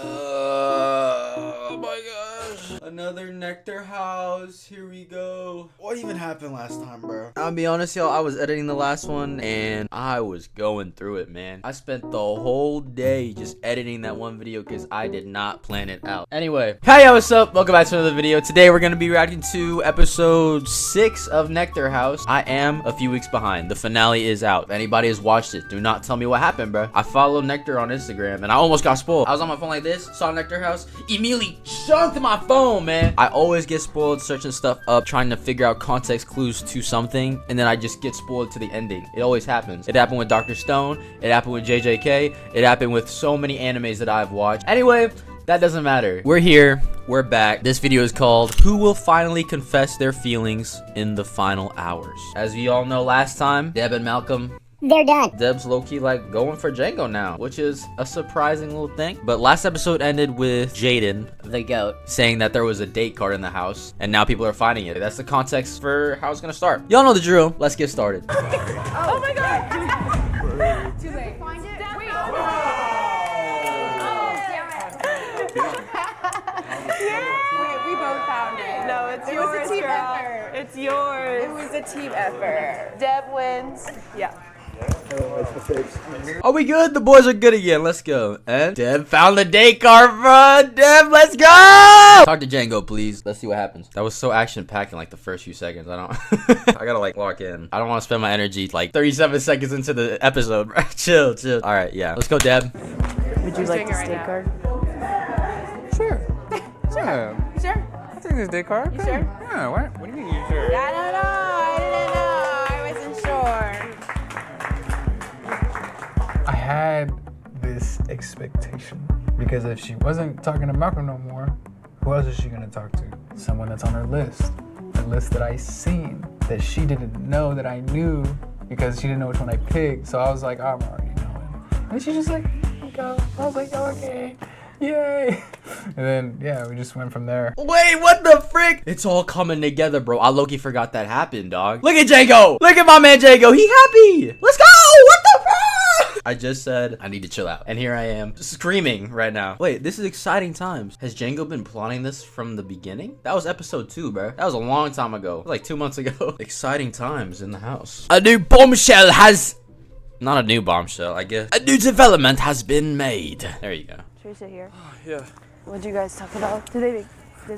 Oh my gosh. Another Nectar house. Here we go. What even happened last time, bro? I'll be honest, y'all. I was editing the last one and I was going through it, man. I spent the whole day just editing that one video because I did not plan it out. Anyway, hey, yo, what's up? Welcome back to another video. Today we're going to be reacting to episode 6 of Nectar House. I am a few weeks behind. The finale is out. If anybody has watched it, do not tell me what happened, bro. I followed Nectar on Instagram and I almost got spoiled. I was on my phone like this, saw Nectar House, immediately chunked my phone, man. I always get spoiled searching stuff up, trying to figure out context clues to something, and then I just get spoiled to the ending. It always happens. It happened with Dr. Stone. It happened with JJK. It happened with so many animes that I've watched. Anyway, that doesn't matter. We're here. We're back. This video is called Who Will Finally Confess Their Feelings in the Final Hours. As we all know, last time, Deb and Malcolm, they're done. Deb's low-key like going for Django now, which is a surprising little thing. But last episode ended with Jaden, the goat, saying that there was a date card in the house, and now people are finding it. That's the context for how it's gonna start. Y'all know the drill. Let's get started. Oh my god! Too late. Find it? Wait. Wait, we both found it. No, it's yours. It was a team effort. It's yours. It was a team effort. Deb wins. Yeah. Are we good? The boys are good again. Let's go. And Deb found the date card, bro. Deb, let's go. Talk to Django, please. Let's see what happens. That was so action-packed in like the first few seconds. I gotta like lock in. I don't want to spend my energy like 37 seconds into the episode, bro. Chill. All right, yeah. Let's go, Deb. Would you like this date card? Sure. Yeah. You sure? I'll take this date card. You sure? Yeah, what do you mean you sure? I don't know. I wasn't sure. I had this expectation because if she wasn't talking to Malcolm no more, who else is she gonna talk to? Someone that's on her list. The list that I seen that she didn't know that I knew because she didn't know which one I picked. So I was like, I'm already knowing. And she's just like, go. I was like, okay. Yay! And then, yeah, we just went from there. Wait, what the frick? It's all coming together, bro. I low-key forgot that happened, dog. Look at Django. Look at my man Django. He happy. Let's go. What the frick? I just said I need to chill out. And here I am screaming right now. Wait, this is exciting times. Has Django been plotting this from the beginning? That was episode 2, bro. That was a long time ago. Like 2 months ago. Exciting times in the house. A new bombshell has... Not a new bombshell, I guess. A new development has been made. There you go. Should we sit here? Yeah. What'd you guys talk about? Did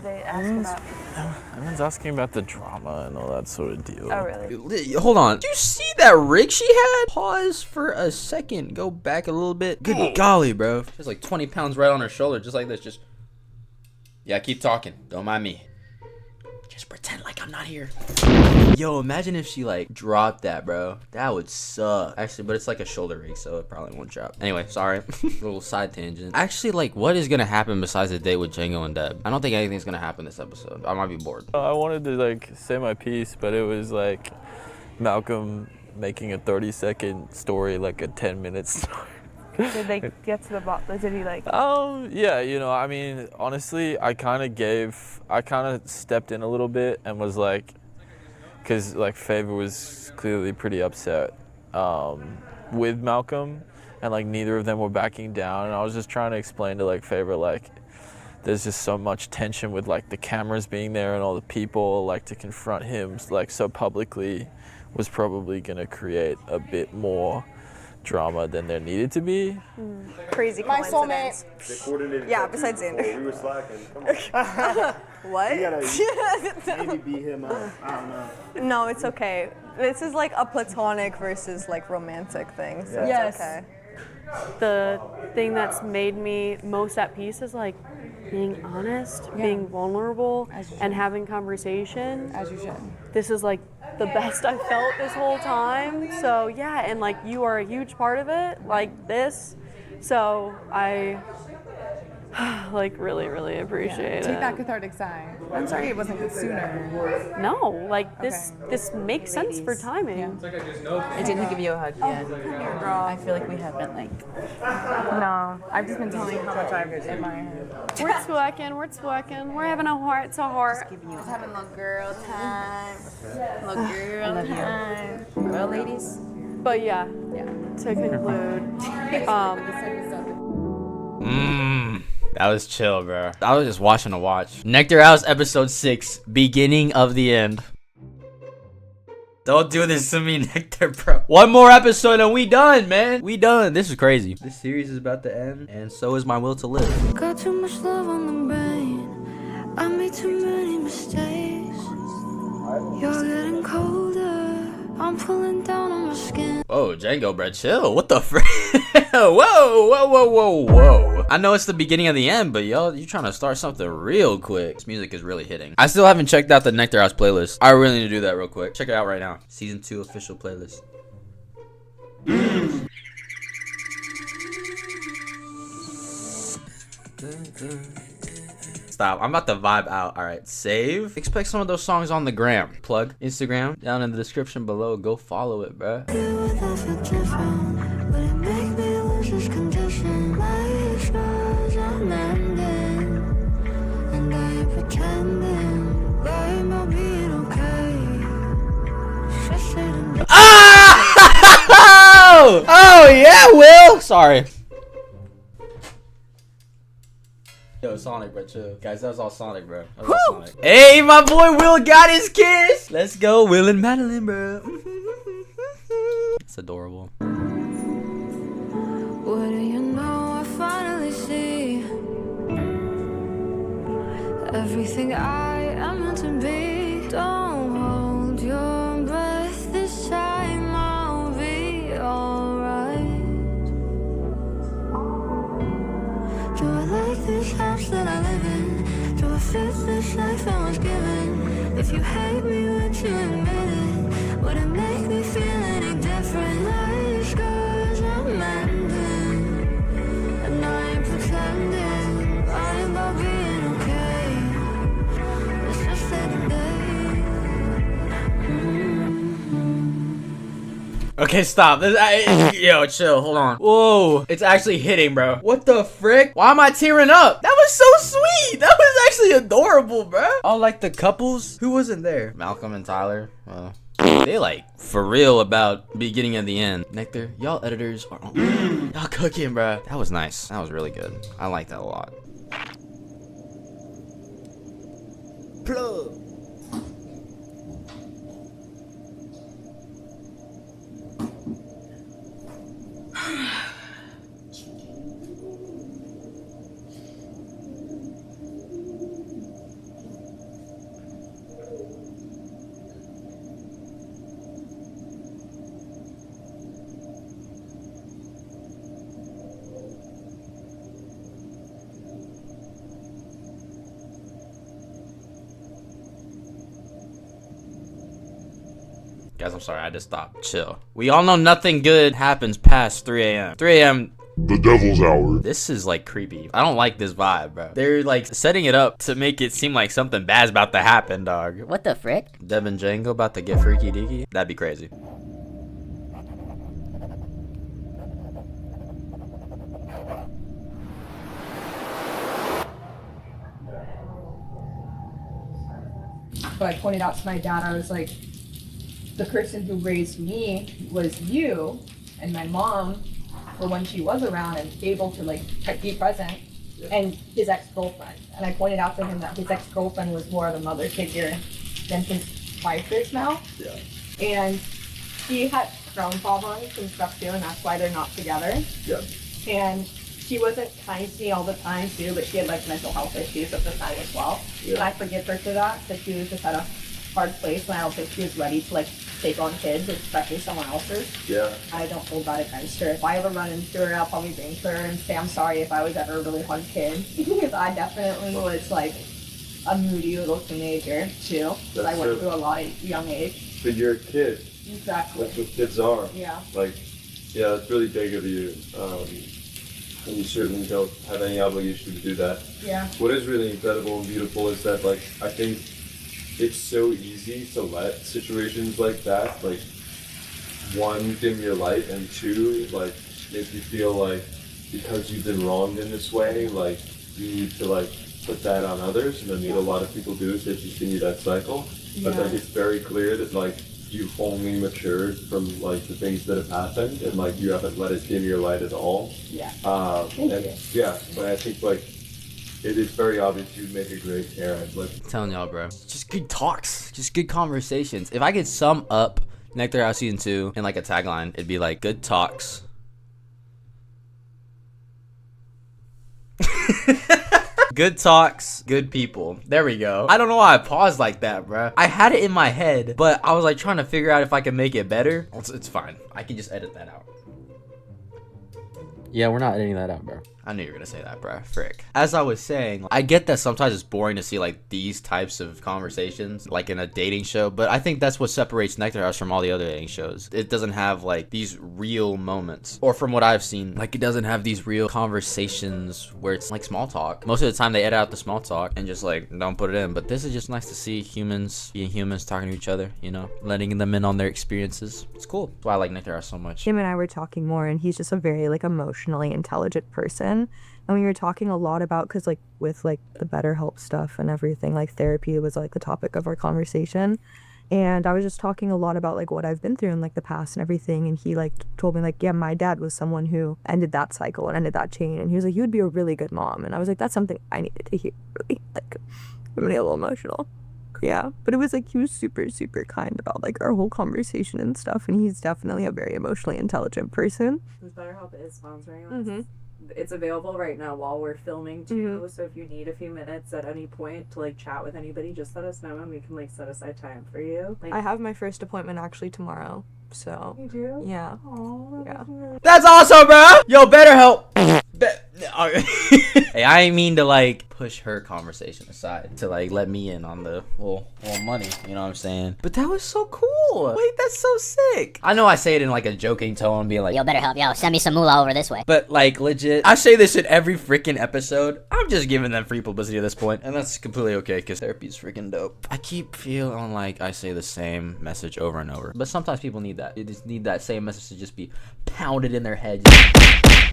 they ask about? Everyone's asking about the drama and all that sort of deal. Oh, really? Hold on. Did you see that rig she had? Pause for a second. Go back a little bit. Good golly, bro. She's like 20 pounds right on her shoulder, just like this. Just. Yeah, keep talking. Don't mind me. Just pretend like I'm not here. Yo, imagine if she like dropped that, bro. That would suck. Actually, but it's like a shoulder rig, so it probably won't drop. Anyway, sorry. Little side tangent. Actually, like, what is gonna happen besides the date with Django and Deb? I don't think anything's gonna happen this episode. I might be bored. I wanted to like say my piece, but it was like Malcolm making a 30-second story like a 10-minute story. Did they get to the bottom? Did he like? Yeah, you know, I mean, honestly, I kind of stepped in a little bit and was like, because like Favor was clearly pretty upset with Malcolm, and like neither of them were backing down, and I was just trying to explain to like Favor like there's just so much tension with like the cameras being there and all the people, like to confront him like so publicly was probably gonna create a bit more drama than there needed to be. Crazy coincidence. My soulmate. Yeah, besides Xander. We were slacking. Come on. What? You gotta maybe beat him up. I don't know. No, it's okay. This is like a platonic versus like romantic thing, so it's okay. The thing that's made me most at peace is like being honest, being vulnerable, and having conversation. As you should. This is like the best I've felt this whole time. So yeah, and like you are a huge part of it, like this. So I like really appreciate it. Take that cathartic sigh. I'm sorry it wasn't sooner. No, like this makes sense for timing. I didn't give you a hug yet. Come here, girl. I feel like we haven't No, I've just been telling you how much I admire her. We're twerking. We're having a heart to heart. Just having little girl time. Little girl time. Well, ladies. But yeah. To conclude, That was chill, bro. I was just watching to watch. Nectar House episode 6, beginning of the end. Don't do this to me, Nectar, bro. One more episode and we done, man. We done. This is crazy. This series is about to end, and so is my will to live. Got too much love on the brain. I made too many mistakes. You're getting colder. I'm pulling down on my skin. Whoa, Django, bro, chill. What the frick? Whoa. I know it's the beginning of the end, but y'all, you trying to start something real quick. This music is really hitting. I still haven't checked out the Nectar House playlist. I really need to do that real quick. Check it out right now. Season 2 official playlist. Stop. I'm about to vibe out. All right, save. Expect some of those songs on the gram. Plug Instagram down in the description below. Go follow it, bruh. Oh yeah, Will. Sorry. Yo, Sonic, bro, chill. Guys, that was all Sonic, bro. That was all Sonic. Hey, my boy Will got his kiss. Let's go, Will and Madeline, bro. It's adorable. What do you know? I finally see everything I am meant to be. Don't hold your breath. This time I'll be alright. Do I like this house that I live in? Do I fit this life I was given? If you hate me, would you admit it? Would it make me feel any different? Like scars I'm mending, and I ain't pretending. Lying about being okay. It's just that Okay, stop. Yo, chill. Hold on. Whoa. It's actually hitting, bro. What the frick? Why am I tearing up? That was so sweet. That was actually adorable, bro. Oh, like the couples? Who wasn't there? Malcolm and Tyler. They like for real about beginning and the end. Nectar, y'all editors are on. Y'all cooking, bro. That was nice. That was really good. I like that a lot. Plug. Guys, I'm sorry, I just stopped. Chill. We all know nothing good happens past 3 a.m. 3 a.m. The devil's hour. This is like creepy. I don't like this vibe, bro. They're like setting it up to make it seem like something bad's about to happen, dog. What the frick? Deb and Django about to get freaky deaky? That'd be crazy. But I pointed out to my dad, I was like, the person who raised me was you, and my mom, for when she was around and able to like be present, and his ex-girlfriend. And I pointed out to him that his ex-girlfriend was more of a mother figure than his wife is now. Yeah. And she had her own problems and stuff too, and that's why they're not together. Yeah. And she wasn't kind to me all the time too, but she had like mental health issues at the time as well. Yeah. And I forgive her for that, because she was just at a hard place, and I don't think she was ready to like take on kids, especially someone else's. Yeah. I don't hold that against her. If I ever run into her, I'll probably bring her and say I'm sorry if I was ever a really hard kid, because I definitely was like a moody little teenager too. Because I went through a lot at a young age. But you're a kid. Exactly. That's what kids are. Yeah. Like, yeah, it's really big of you. And you certainly don't have any obligation to do that. Yeah. What is really incredible and beautiful is that, like, I think it's so easy to let situations like that, like, one, dim your light, and two, like, make you feel like because you've been wronged in this way, like, you need to, like, put that on others. And I mean, a lot of people do is they continue that cycle. But like, it's very clear that, like, you've only matured from, like, the things that have happened, and, like, you haven't let it dim your light at all. Yeah. And, yeah, but I think, like, it is very obvious you'd make a great parent. Like, I'm telling y'all, bro. Just good talks. Just good conversations. If I could sum up Nectar House Season 2 in like a tagline, it'd be like, good talks. Good talks, good people. There we go. I don't know why I paused like that, bro. I had it in my head, but I was like trying to figure out if I could make it better. It's fine. I can just edit that out. Yeah, we're not editing that out, bro. I knew you were gonna say that, bro. Frick. As I was saying, I get that sometimes it's boring to see like these types of conversations like in a dating show, but I think that's what separates Nectar House from all the other dating shows. It doesn't have like these real moments, or from what I've seen, like it doesn't have these real conversations where it's like small talk. Most of the time they edit out the small talk and just like don't put it in, but this is just nice to see humans being humans, talking to each other, you know, letting them in on their experiences. It's cool. That's why I like Nectar House so much. Him and I were talking more, and he's just a very like emotionally intelligent person. And we were talking a lot about, because like with like the BetterHelp stuff and everything, like therapy was like the topic of our conversation. And I was just talking a lot about like what I've been through in like the past and everything. And he like told me like, yeah, my dad was someone who ended that cycle and ended that chain. And he was like, you would be a really good mom. And I was like, that's something I needed to hear. Really, like, I'm getting a little emotional. Yeah, but it was like he was super, super kind about like our whole conversation and stuff. And he's definitely a very emotionally intelligent person. BetterHelp is sponsoring us. It's available right now while we're filming too. So if you need a few minutes at any point to like chat with anybody, just let us know and we can like set aside time for you. Like, I have my first appointment actually tomorrow. So you do? yeah. Oh, Yeah. That's awesome, bro. Yo, BetterHelp. Hey, I ain't mean to like push her conversation aside to like let me in on the little money, you know what I'm saying? But that was so cool. Wait, that's so sick. I know I say it in like a joking tone, being like, Yo, BetterHelp, yo, send me some moolah over this way. but like legit, I say this in every freaking episode. I'm just giving them free publicity at this point, and that's completely okay because therapy is freaking dope. I keep feeling like I say the same message over and over, but sometimes people need that. They just need that same message to just be pounded in their head.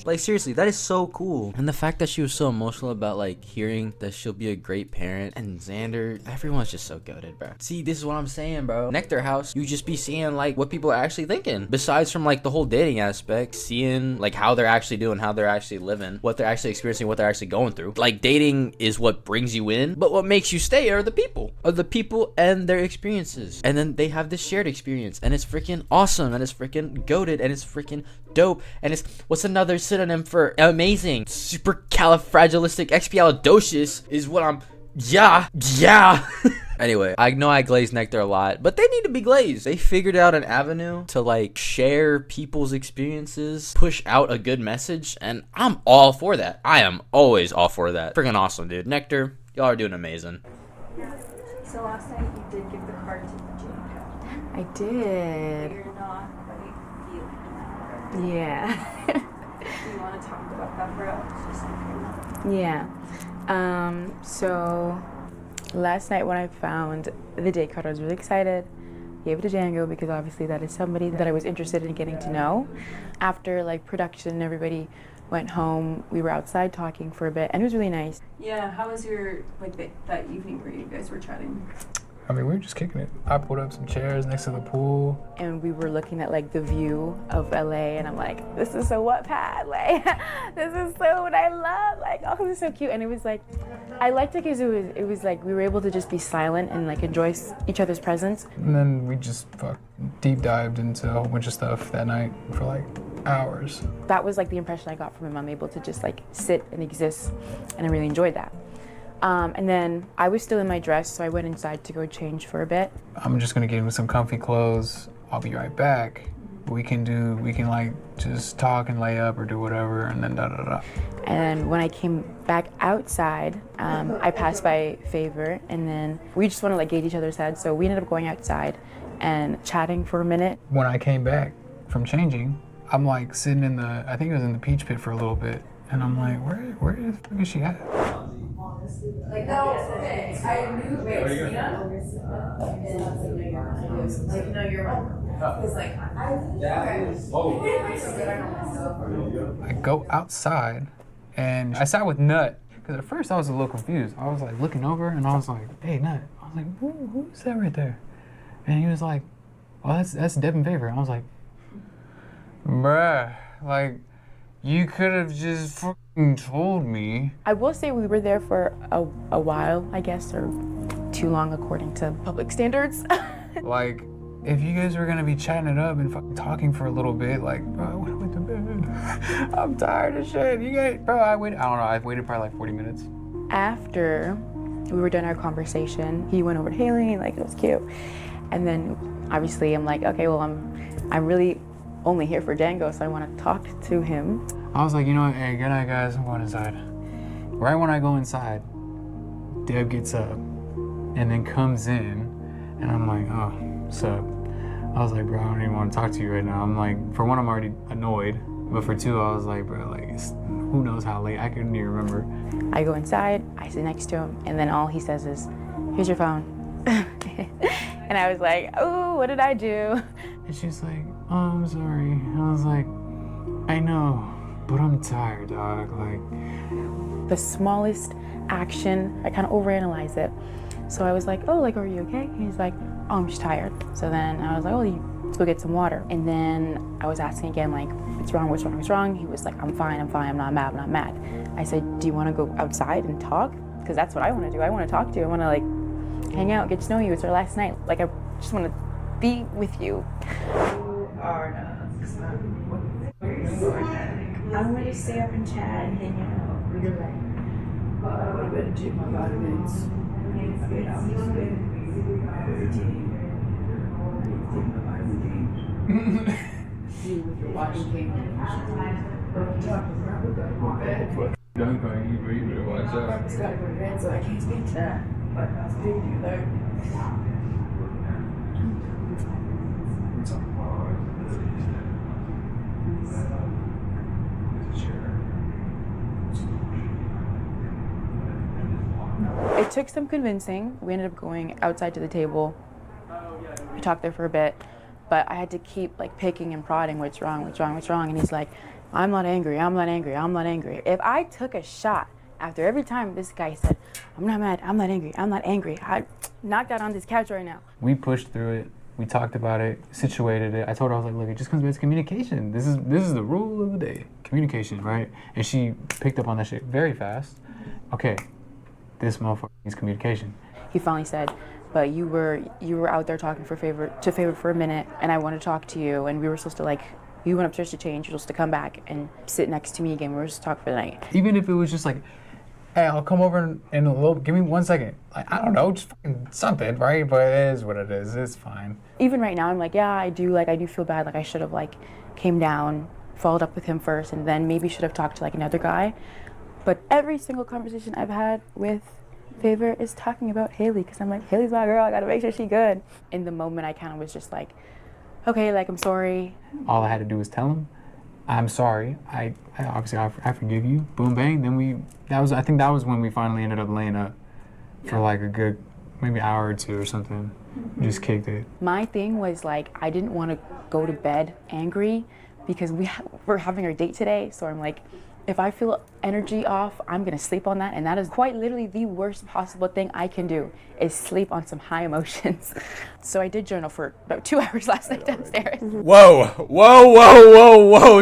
Like seriously, that is so cool. And the fact that she was so emotional about like hearing that she'll be a great parent, and Xander, everyone's just so goated, bro. See, this is what I'm saying, bro. Nectar House, you just be seeing like what people are actually thinking. Besides from like the whole dating aspect, seeing like how they're actually doing, how they're actually living, what they're actually experiencing, what they're actually going through. Like dating is what brings you in, but what makes you stay are the people and their experiences. And then they have this shared experience, and it's freaking awesome, and it's freaking goated, and it's freaking dope, and it's what's another synonym for amazing? Supercalifragilisticexpialidocious is what I'm. Yeah. Anyway, I know I glaze Nectar a lot, but they need to be glazed. They figured out an avenue to like share people's experiences, push out a good message, and I'm all for that. I am always all for that. Freaking awesome, dude. Nectar, y'all are doing amazing. so last night you did give the card to Jacob. I did. You're not quite feeling it. Yeah. Do you want to talk about that for us? Yeah. So last night when I found the date card, I was really excited. Gave it to Django because obviously that is somebody that I was interested in getting to know. After like production and everybody went home, we were outside talking for a bit and it was really nice. Yeah, how was your, that evening where you guys were chatting? I mean, we were just kicking it. I pulled up some chairs next to the pool. And we were looking at like the view of LA and I'm like, this is so what Pat, like, this is so what I love, like, oh, this is so cute. And it was like, I liked it because it was like we were able to just be silent and like enjoy each other's presence. And then we just deep dived into a whole bunch of stuff that night for like hours. That was like the impression I got from him. I'm able to just like sit and exist and I really enjoyed that. And then I was still in my dress, so I went inside to go change for a bit. I'm just gonna get into some comfy clothes. I'll be right back. We can like just talk and lay up or do whatever, and then da-da-da. And when I came back outside, I passed by Favor, and then we just want to like gauge each other's heads, so we ended up going outside and chatting for a minute. When I came back from changing, I'm like sitting in I think it was in the peach pit for a little bit, and I'm like, where the fuck is she at? Like, no, okay, I knew, wait, Christina? Like, no, you're wrong. It's like, I go outside, and I sat with Nut, because at first I was a little confused. I was like looking over, and I was like, hey, Nut. I was like, who's that right there? And he was like, oh, that's Devin Favor. I was like, bruh, like, You could have just fucking told me. I will say we were there for a while, I guess, or too long according to public standards. Like, if you guys were gonna be chatting it up and fucking talking for a little bit, like, bro, I went to bed. I'm tired of shit. You guys, bro, I don't know, I've waited probably like 40 minutes. After we were done our conversation, he went over to Haley, like, it was cute. And then obviously I'm like, okay, well, I'm really only here for Django, so I want to talk to him. I was like, you know what, hey, good night, guys, I'm going inside. Right when I go inside, Deb gets up and then comes in, and I'm like, oh, sup? I was like, bro, I don't even want to talk to you right now. I'm like, for one, I'm already annoyed, but for two, I was like, bro, like, who knows how late? I couldn't even remember. I go inside, I sit next to him, and then all he says is, here's your phone. And I was like, oh, what did I do? And she's like, oh, I'm sorry. I was like, I know, but I'm tired, dog. Like, the smallest action, I kind of overanalyze it. So I was like, oh, like, are you okay? And he's like, oh, I'm just tired. So then I was like, oh, let's go get some water. And then I was asking again, like, what's wrong, what's wrong, what's wrong? He was like, I'm fine, I'm not mad, I'm not mad. I said, do you want to go outside and talk? Because that's what I want to do. I want to talk to you. I want to, like, hang out, get to know you. It's our last night. Like, I just want to be with you. I'm gonna stay up and chat and hang out. We're like, I better take my vitamins. I get out of bed every day. Take my vitamin D. You with your watching game. Don't go, you better watch out. I just gotta go to bed, so I can't speak to that. But I'll speak to you later. It took some convincing. We ended up going outside to the table. We talked there for a bit, but I had to keep like picking and prodding, what's wrong, what's wrong, what's wrong? And he's like, I'm not angry, I'm not angry, I'm not angry. If I took a shot after every time this guy said, I'm not mad, I'm not angry, I'm not angry, I'd knock out on this couch right now. we pushed through it. We talked about it, situated it. I told her, I was like, look, it just comes back to communication. This is the rule of the day. Communication, right? And she picked up on that shit very fast. Okay, this motherfucker needs communication. He finally said, but you were out there talking to favor for a minute, and I want to talk to you, and we were supposed to like, you went upstairs to change, you were supposed to come back and sit next to me again. We were supposed to talk for the night. Even if it was just like, hey, I'll come over in a little, give me 1 second. Like, I don't know, just fucking something, right? But it is what it is, it's fine. Even right now, I'm like, yeah, I do feel bad. Like, I should have like came down, followed up with him first, and then maybe should have talked to like another guy. But every single conversation I've had with Favor is talking about Haley, because I'm like, Haley's my girl, I gotta make sure she's good. In the moment, I kind of was just like, okay, like, I'm sorry. All I had to do was tell him, I'm sorry. I obviously I forgive you. Boom, bang. Then I think that was when we finally ended up laying up for like a good maybe hour or two or something. We just kicked it. My thing was like, I didn't want to go to bed angry because we're having our date today. So I'm like, if I feel energy off, I'm gonna sleep on that, and that is quite literally the worst possible thing I can do, is sleep on some high emotions. So I did journal for about 2 hours last night downstairs. Whoa,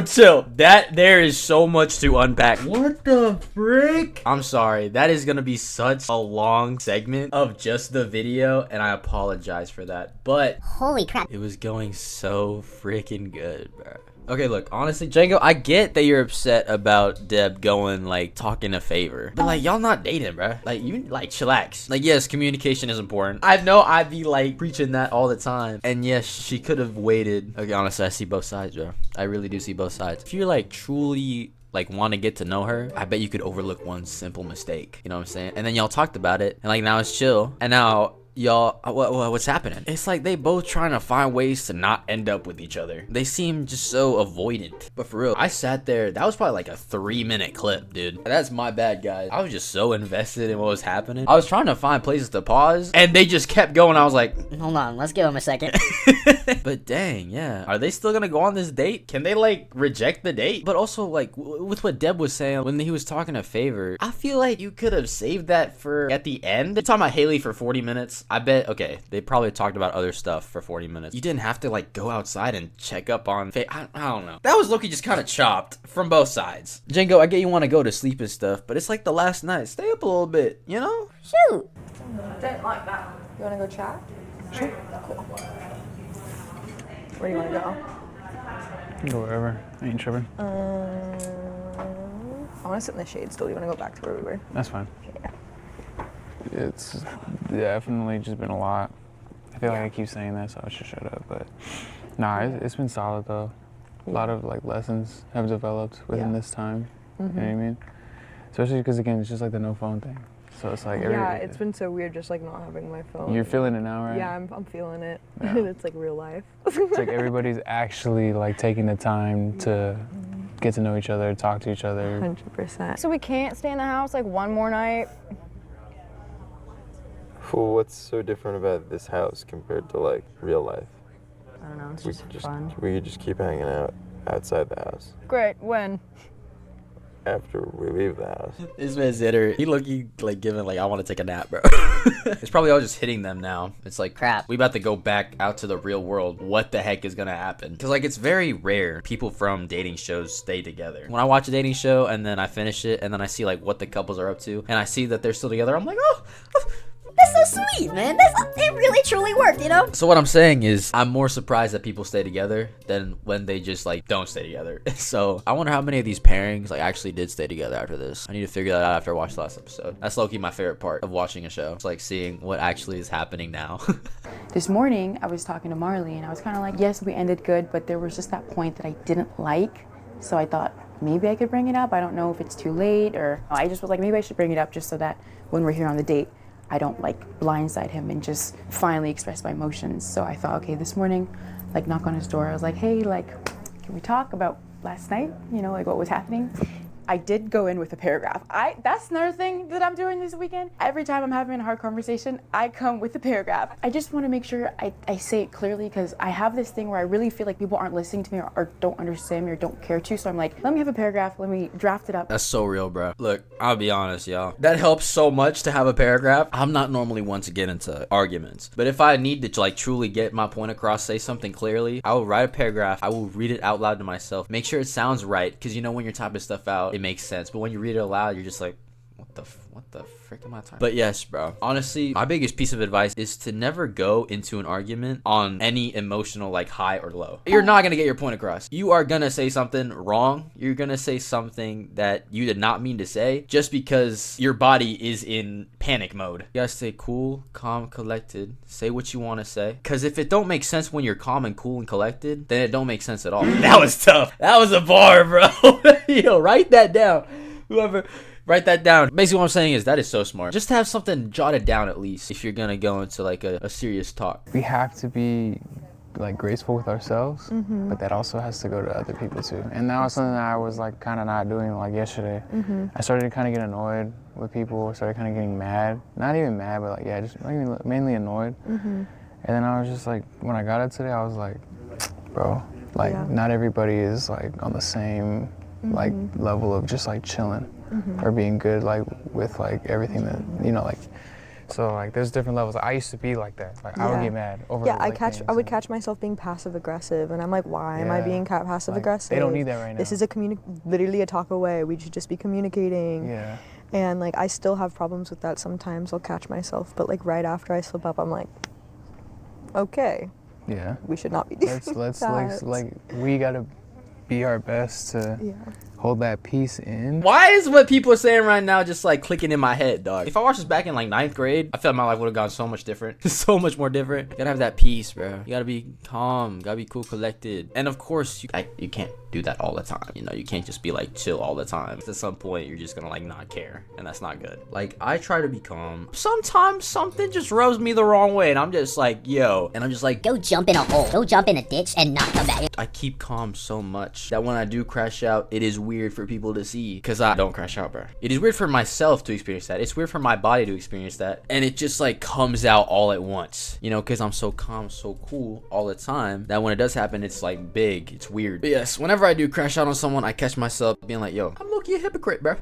chill. There is so much to unpack. What the frick? I'm sorry, that is gonna be such a long segment of just the video, and I apologize for that, but Holy crap. it was going so freaking good, bro. Okay, look, honestly, Django, I get that you're upset about Deb going, like, talking a favor. But, like, y'all not dating, bro. Like, you, like, chillax. Like, yes, communication is important. I know I'd be, like, preaching that all the time. And, yes, she could have waited. Okay, honestly, I see both sides, bro. I really do see both sides. If you're, like, truly, like, want to get to know her, I bet you could overlook one simple mistake. You know what I'm saying? And then y'all talked about it. And, like, now it's chill. And now y'all, what's happening? It's like they both trying to find ways to not end up with each other. They seem just so avoidant. But for real, I sat there. That was probably like a 3-minute clip, dude. That's my bad, guys. I was just so invested in what was happening. I was trying to find places to pause, and they just kept going. I was like, Hold on, let's give him a second. but dang, yeah. Are they still gonna go on this date? Can they like reject the date? But also like with what Deb was saying when he was talking to Favor, I feel like you could have saved that for at the end. They're talking about Haley for 40 minutes. I bet, okay, they probably talked about other stuff for 40 minutes. You didn't have to like go outside and check up on I don't know. That was low-key just kind of chopped from both sides. Django, I get you want to go to sleep and stuff, but it's like the last night. Stay up a little bit, you know? Shoot. Didn't like that. You want to go chat? Sure. Cool. Where do you want to go? Go wherever. I ain't tripping. I want to sit in the shade still. You want to go back to where we were? That's fine. Yeah. It's definitely just been a lot. I feel like I keep saying that, so I should shut up. But nah, it's been solid though. A lot of like lessons have developed within this time. You know what I mean? Especially because again, it's just like the no phone thing. So it's like It's been so weird just like not having my phone. You're feeling it now, right? Yeah, I'm feeling it. Yeah. It's like real life. It's like everybody's actually like taking the time to get to know each other, talk to each other. 100%. So we can't stay in the house like one more night? Well, what's so different about this house compared to like real life? I don't know, it's We just could fun. we could just keep hanging out outside the house Great, when? after we leave the house. This man's hitter. He looking like giving like I want to take a nap, bro. It's probably all just hitting them now. It's like Crap. we about to go back out to the real world. What the heck is gonna happen? Because like it's very rare people from dating shows stay together. When I watch a dating show and then I finish it and then I see like what the couples are up to and I see that they're still together, I'm like, oh. That's so sweet, man. It really truly worked, you know? So what I'm saying is I'm more surprised that people stay together than when they just like don't stay together. So I wonder how many of these pairings like actually did stay together after this. I need to figure that out after I watch the last episode. That's low-key my favorite part of watching a show. It's like seeing what actually is happening now. This morning, I was talking to Marley, and I was kind of like, yes, we ended good, but there was just that point that I didn't like. So I thought maybe I could bring it up. I don't know if it's too late, or I just was like, maybe I should bring it up just so that when we're here on the date, I don't like blindside him and just finally express my emotions. So I thought, okay, this morning, like knock on his door. I was like, hey, like, can we talk about last night? You know, like what was happening? I did go in with a paragraph. That's another thing that I'm doing this weekend. Every time I'm having a hard conversation, I come with a paragraph. I just want to make sure I say it clearly because I have this thing where I really feel like people aren't listening to me or don't understand me or don't care to. So I'm like, let me have a paragraph. Let me draft it up. That's so real, bro. Look, I'll be honest, y'all. That helps so much to have a paragraph. I'm not normally one to get into arguments, but if I need to like truly get my point across, say something clearly, I will write a paragraph. I will read it out loud to myself. Make sure it sounds right, because you know when you're typing stuff out, it makes sense. But when you read it aloud, you're just like, what the frick am I talking? But yes, bro. Honestly, my biggest piece of advice is to never go into an argument on any emotional like high or low. You're not gonna get your point across. You are gonna say something wrong. You're gonna say something that you did not mean to say just because your body is in panic mode. You gotta stay cool, calm, collected. Say what you want to say. Because if it don't make sense when you're calm and cool and collected, then it don't make sense at all. That was tough. That was a bar, bro. Yo, write that down. Whoever. Write that down. Basically what I'm saying is that is so smart. Just have something jotted down at least if you're gonna go into like a serious talk. We have to be like graceful with ourselves, but that also has to go to other people too. And that was something that I was like kind of not doing like yesterday. I started to kind of get annoyed with people, started kind of getting mad. Not even mad, but like, yeah, just mainly annoyed. And then I was just like, when I got it today, I was like, bro, like not everybody is like on the same like level of just like chilling or being good like with like everything that, you know, like, so like there's different levels. I used to be like that. Like I would get mad over I would catch myself being passive aggressive, and I'm like, why am I being passive aggressive? They don't need that right now. This is literally a talk away. We should just be communicating. Yeah. And like I still have problems with that sometimes. I'll catch myself, but like right after I slip up, I'm like, okay. Yeah. We should not be doing let's that. like we gotta be our best to hold that peace in. Why is what people are saying right now just like clicking in my head, dog? If I watched this back in like 9th grade, I felt my life would have gone so much different. So much more different. You gotta have that peace, bro. You gotta be calm, gotta be cool, collected. And of course, you can't do that all the time. You know, you can't just be like chill all the time. At some point, you're just gonna like not care, and that's not good. Like, I try to be calm. Sometimes something just rubs me the wrong way, and I'm just like, yo. And I'm just like, go jump in a hole. Go jump in a ditch and not come back. I keep calm so much that when I do crash out, it is weird for people to see, because I don't crash out, bro. It is weird for myself to experience that. It's weird for my body to experience that. And it just like comes out all at once, you know, because I'm so calm, so cool all the time that when it does happen, it's like big. It's weird. But yes, whenever I do crash out on someone, I catch myself being like, yo, I'm low-key low-key a hypocrite, bro.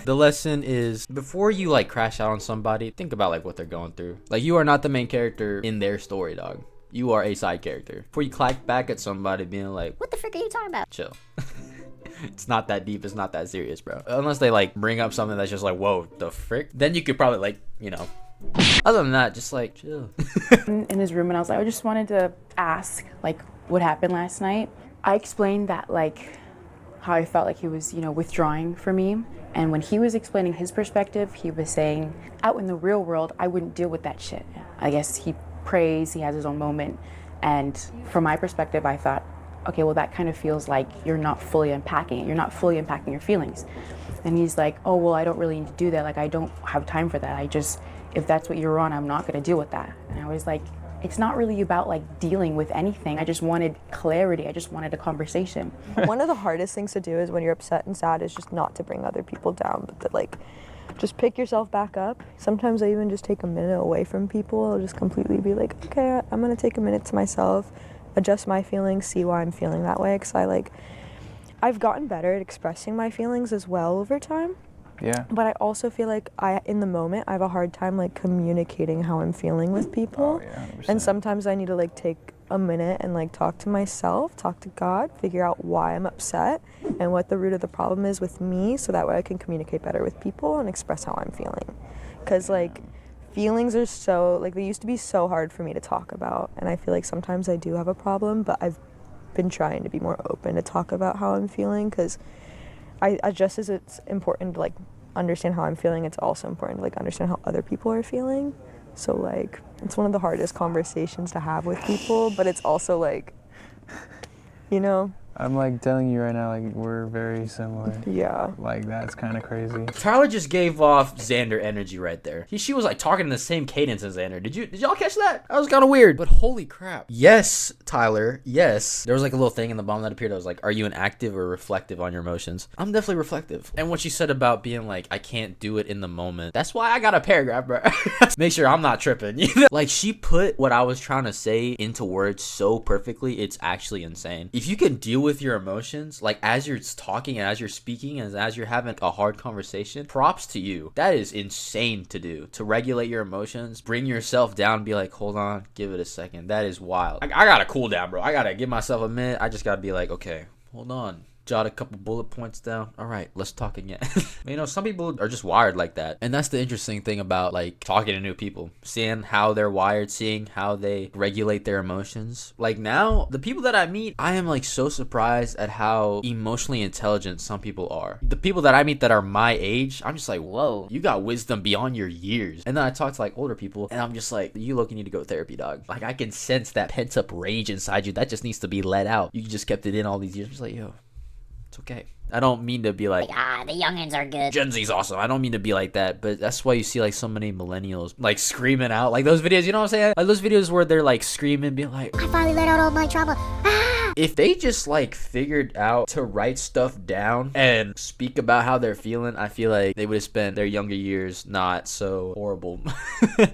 The lesson is, before you like crash out on somebody, think about like what they're going through. Like, you are not the main character in their story, dog. You are a side character. Before you clack back at somebody being like, What the frick are you talking about? chill. It's not that deep. It's not that serious, bro. Unless they like bring up something that's just like, whoa, the frick. Then you could probably like, you know. Other than that, just like chill. In his room, and I was like, I just wanted to ask like what happened last night. I explained that like how I felt like he was, you know, withdrawing from me. And when he was explaining his perspective, he was saying, out in the real world, I wouldn't deal with that shit. I guess he prays, he has his own moment. And from my perspective, I thought, okay, well, that kind of feels like you're not fully unpacking it. You're not fully unpacking your feelings. And he's like, oh, well, I don't really need to do that. Like, I don't have time for that. If that's what you're on, I'm not going to deal with that. And I was like, it's not really about like dealing with anything. I just wanted clarity. I just wanted a conversation. One of the hardest things to do is when you're upset and sad is just not to bring other people down, but to like just pick yourself back up. Sometimes I even just take a minute away from people. I'll just completely be like, okay, I'm going to take a minute to myself, adjust my feelings, see why I'm feeling that way. Because I've gotten better at expressing my feelings as well over time. Yeah. But I also feel like in the moment, I have a hard time like communicating how I'm feeling with people. Oh, yeah, 100%. And sometimes I need to like take a minute and like talk to myself, talk to God, figure out why I'm upset and what the root of the problem is with me, so that way I can communicate better with people and express how I'm feeling. Because like feelings are so, like, they used to be so hard for me to talk about, and I feel like sometimes I do have a problem, but I've been trying to be more open to talk about how I'm feeling, because I just as it's important to like understand how I'm feeling, it's also important to like understand how other people are feeling. So like it's one of the hardest conversations to have with people, but it's also like, you know, I'm like telling you right now, like we're very similar. Yeah. Like that's kind of crazy. Tyler just gave off Xander energy right there. She was like talking in the same cadence as Xander. Did y'all catch that? That was kind of weird. But holy crap. Yes, Tyler. Yes. There was like a little thing in the bottom that appeared. I was like, are you an active or reflective on your emotions? I'm definitely reflective. And what she said about being like, I can't do it in the moment. That's why I got a paragraph, bro. Make sure I'm not tripping. You know? Like she put what I was trying to say into words so perfectly. It's actually insane. If you can deal with your emotions, like as you're talking and as you're speaking and as you're having a hard conversation, props to you. That is insane to do, to regulate your emotions, bring yourself down, be like, hold on, give it a second. That is wild. I gotta cool down, bro. I gotta give myself a minute. I just gotta be like, okay, hold on, jot a couple bullet points down. All right, let's talk again. You know, some people are just wired like that, and that's the interesting thing about like talking to new people, seeing how they're wired, seeing how they regulate their emotions. Like now, the people that I meet, I am like so surprised at how emotionally intelligent some people are. The people that I meet that are my age, I'm just like, whoa, you got wisdom beyond your years. And then I talk to like older people, and I'm just like, you look, you need to go to therapy, dog. Like I can sense that pent up rage inside you that just needs to be let out. You just kept it in all these years. I'm just like, yo, it's okay. I don't mean to be like, the youngins are good. Gen Z's awesome. I don't mean to be like that, but that's why you see like so many millennials like screaming out, like those videos, you know what I'm saying? Like those videos where they're like screaming, being like, I finally let out all my trauma. If they just like figured out to write stuff down and speak about how they're feeling, I feel like they would have spent their younger years not so horrible.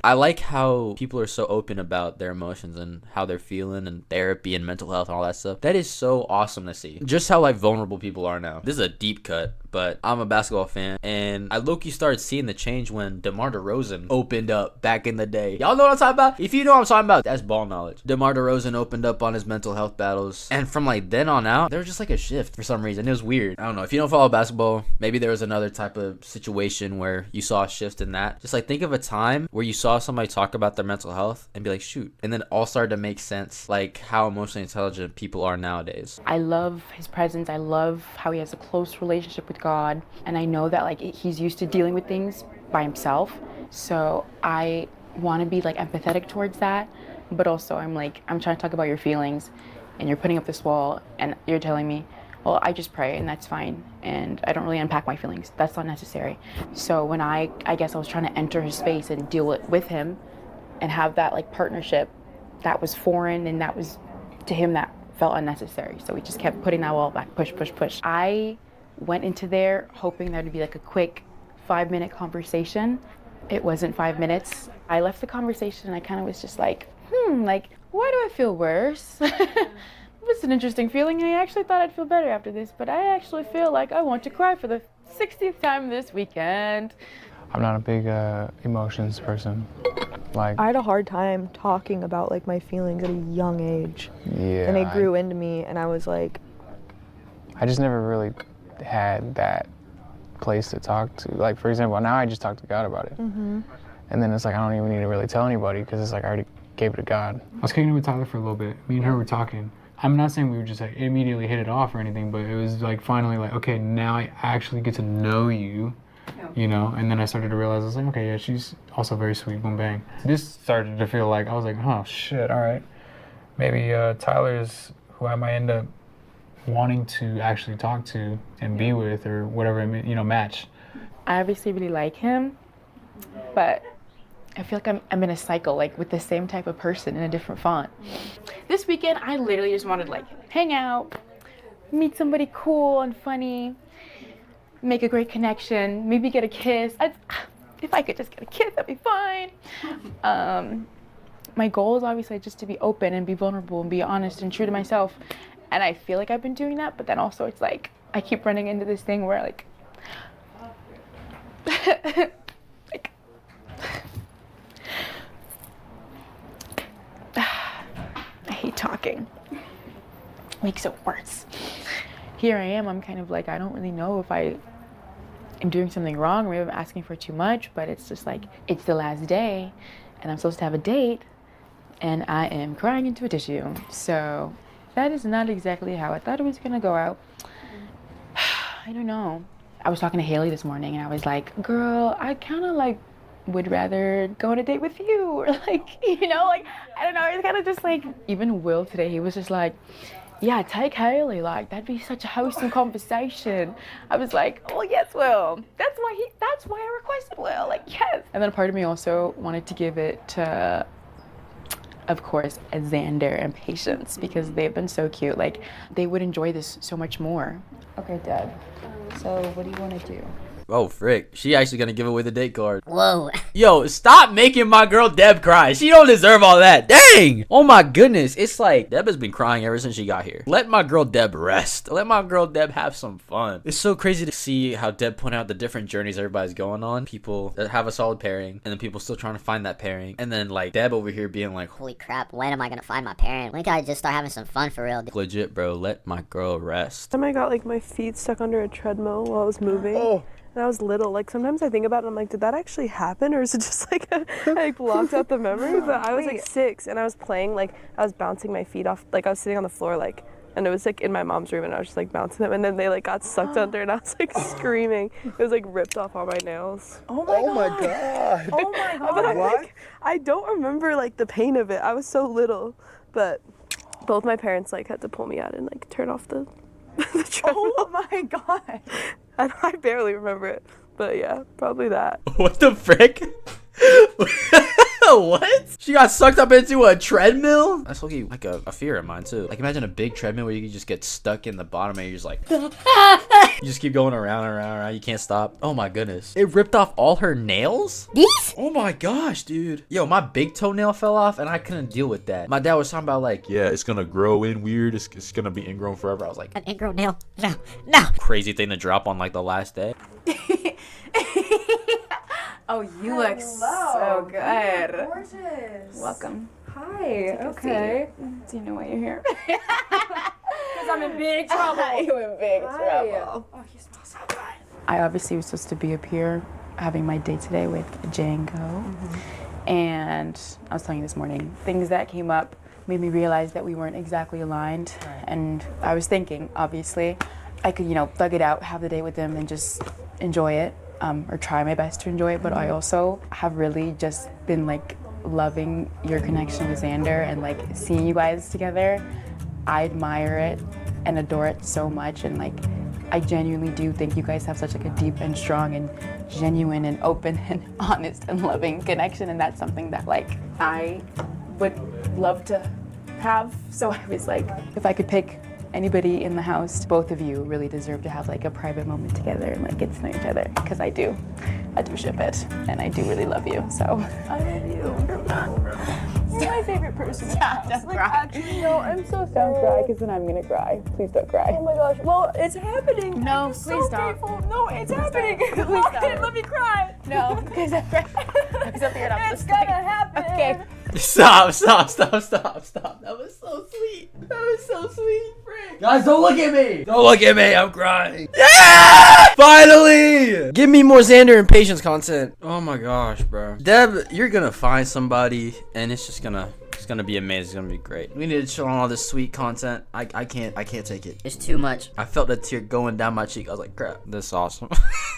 I like how people are so open about their emotions and how they're feeling and therapy and mental health and all that stuff. That is so awesome to see. Just how like vulnerable people are now. This is a deep cut, but I'm a basketball fan, and I low-key started seeing the change when DeMar DeRozan opened up back in the day. Y'all know what I'm talking about? If you know what I'm talking about, that's ball knowledge. DeMar DeRozan opened up on his mental health battles, and from like then on out, there was just like a shift for some reason. It was weird. I don't know. If you don't follow basketball, maybe there was another type of situation where you saw a shift in that. Just like think of a time where you saw somebody talk about their mental health and be like, shoot. And then it all started to make sense, like how emotionally intelligent people are nowadays. I love his presence. I love how he has a close relationship with God. And I know that like he's used to dealing with things by himself. So I want to be like empathetic towards that. But also I'm trying to talk about your feelings, and you're putting up this wall and you're telling me, well, I just pray and that's fine. And I don't really unpack my feelings. That's not necessary. So when I guess I was trying to enter his space and deal with him and have that like partnership that was foreign, and that was to him that felt unnecessary. So we just kept putting that wall back, push, push, push. I went into there hoping that would be like a quick 5-minute conversation. It wasn't 5 minutes. I left the conversation and I kind of was just like, like, why do I feel worse? Why It's an interesting feeling. I actually thought I'd feel better after this, but I actually feel like I want to cry for the 60th time this weekend. I'm not a big emotions person. Like, I had a hard time talking about like my feelings at a young age. yeah. And it grew into me, and I was like, I just never really had that place to talk to. Like, for example, now I just talk to God about it. mm-hmm. And then it's like, I don't even need to really tell anybody because it's like I already gave it to God. I was kicking it with Tyler for a little bit. Me and her were talking. I'm not saying we were just like immediately hit it off or anything, but it was like finally like, okay, now I actually get to know you, you know? And then I started to realize, I was like, okay, yeah, she's also very sweet, boom, bang. This started to feel like, I was like, oh shit, all right. Maybe Tyler's who I might end up wanting to actually talk to and be with or whatever, you know, match. I obviously really like him, but I feel like I'm in a cycle, like with the same type of person in a different font. This weekend, I literally just wanted to like hang out, meet somebody cool and funny, make a great connection, maybe get a kiss. If I could just get a kiss, that'd be fine. My goal is obviously just to be open and be vulnerable and be honest and true to myself. And I feel like I've been doing that, but then also it's like, I keep running into this thing where like, I hate talking. Makes it worse. Here I am, I'm kind of like, I don't really know if I am doing something wrong or maybe I'm asking for too much, but it's just like, it's the last day and I'm supposed to have a date and I am crying into a tissue. So that is not exactly how I thought it was gonna go out. I don't know. I was talking to Haley this morning and I was like, girl, I kind of like would rather go on a date with you, or like, you know, like, I don't know, it's kind of just like, even Will today, he was just like, yeah, take Haley, like, that'd be such a wholesome conversation. I was like, oh yes, Will, that's why I requested Will, like, yes. And then a part of me also wanted to give it to, of course, Xander and Patience, because they've been so cute, like, they would enjoy this so much more. Okay, Dad. So what do you want to do? Oh, frick. She actually gonna give away the date card. Whoa. Yo, stop making my girl Deb cry. She don't deserve all that. Dang! Oh my goodness. It's like, Deb has been crying ever since she got here. Let my girl Deb rest. Let my girl Deb have some fun. It's so crazy to see how Deb pointed out the different journeys everybody's going on. People that have a solid pairing, and then people still trying to find that pairing. And then, like, Deb over here being like, Holy crap, when am I gonna find my parent? When can I just start having some fun for real? legit, bro, let my girl rest. Time I got like my feet stuck under a treadmill while I was moving. Oh. And I was little. Like sometimes I think about it, I'm like, did that actually happen, or is it just like I blocked out the memory? But I was like 6, and I was playing, like I was bouncing my feet off, like I was sitting on the floor, like, and it was like in my mom's room, and I was just like bouncing them, and then they like got sucked under, and I was like screaming. It was like ripped off all my nails. Oh my god. Oh my god. But like, I don't remember like the pain of it. I was so little, but both my parents like had to pull me out and like turn off the treadmill. Oh my god. I barely remember it, but yeah, probably that. What the frick? What? She got sucked up into a treadmill? That's like a fear of mine too. Like imagine a big treadmill where you can just get stuck in the bottom and you're just like you just keep going around and around and around. You can't stop. Oh my goodness. It ripped off all her nails? These? Oh my gosh, dude. Yo, my big toenail fell off and I couldn't deal with that. My dad was talking about like, yeah, it's gonna grow in weird. It's gonna be ingrown forever. I was like, an ingrown nail? No, no. Crazy thing to drop on like the last day. Oh, you look so good. Gorgeous. Welcome. Hi. Okay. Do you know why you're here? Because I'm in big trouble. You're in big trouble. Oh, you smell so good. I obviously was supposed to be up here having my date today with Django. And I was telling you this morning, things that came up made me realize that we weren't exactly aligned. And I was thinking, obviously, I could, you know, thug it out, have the date with him and just enjoy it. Or try my best to enjoy it, but I also have really just been like loving your connection with Xander and like seeing you guys together. I admire it and adore it so much, and like I genuinely do think you guys have such like a deep and strong and genuine and open and honest and loving connection, and that's something that like I would love to have. So I was like, if I could pick anybody in the house, both of you really deserve to have like a private moment together and like get to know each other, because I do ship it and I do really love you. So I love you. my favorite person. Stop, don't cry. Actually, no, I'm so sorry. Don't cry, because then I'm gonna cry. Please don't cry. Oh my gosh. Well, it's happening. No, I'm just please so don't. grateful. No, it's happening. Please don't. Let me cry. No, because I'm It's gonna happen. Okay. Stop. That was so sweet. Frick. Guys, don't look at me. Don't look at me. I'm crying. Yeah! Finally! Give me more Xander and patience content. Oh my gosh, bro. Deb, you're gonna find somebody and it's gonna be amazing. It's gonna be great. We need to chill on all this sweet content. I can't take it. It's too much. I felt a tear going down my cheek. I was like, crap, this is awesome.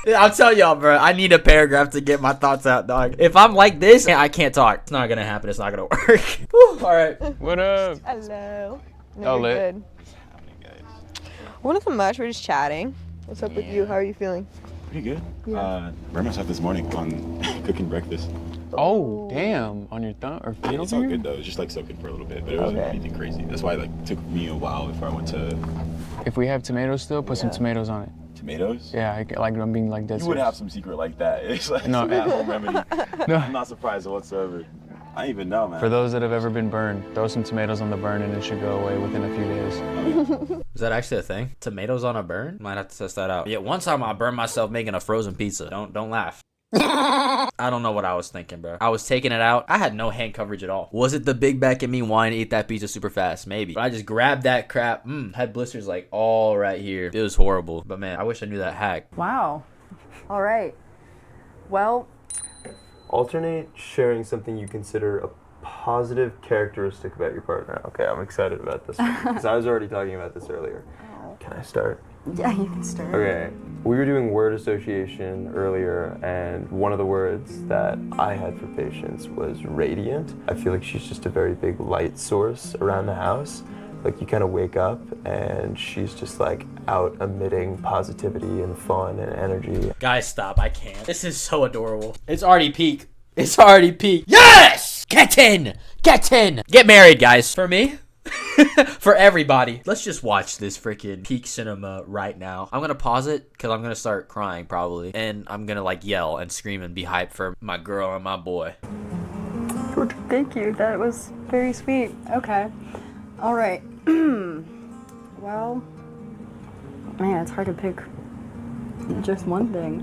I'll tell y'all, bro, I need a paragraph to get my thoughts out, dog. If I'm like this, I can't talk. It's not gonna happen. It's not gonna work. Whew, all right. What up? Hello. Oh, you're lit. good. Well, nothing much. We're just chatting. What's up with you? How are you feeling? Pretty good. Burned myself this morning on cooking breakfast. Oh, damn. On your thumb or feet? It's all good though. It's just like soaking for a little bit, but it wasn't anything crazy. That's why it took me a while before I went to. If we have tomatoes still, put some tomatoes on it. Tomatoes? Yeah, I'm being like that. You would have some secret like that. It's like No. some at-home remedy. No. I'm not surprised whatsoever. I don't even know, man. For those that have ever been burned, throw some tomatoes on the burn and it should go away within a few days. Is that actually a thing? Tomatoes on a burn? Might have to test that out. Yeah, one time I burned myself making a frozen pizza. Don't laugh. I don't know what I was thinking, bro. I was taking it out. I had no hand coverage at all. Was it the big back in me wanting to eat that pizza super fast? Maybe. But I just grabbed that crap. Had blisters like all right here. It was horrible. But man, I wish I knew that hack. Wow. All right. Well, Alternate sharing something you consider a positive characteristic about your partner. Okay, I'm excited about this one because I was already talking about this earlier. Can I start? yeah, you can start. Okay, we were doing word association earlier, and one of the words that I had for Patience was radiant. I feel like she's just a very big light source around the house. Like you kind of wake up and she's just like out emitting positivity and fun and energy. Guys, stop. I can't. This is so adorable. It's already peak. Yes! Get in! Get married, guys. For me? For everybody. Let's just watch this freaking peak cinema right now. I'm gonna pause it because I'm gonna start crying probably. And I'm gonna like yell and scream and be hyped for my girl and my boy. Thank you. That was very sweet. Okay. All right. Well, man, it's hard to pick just one thing.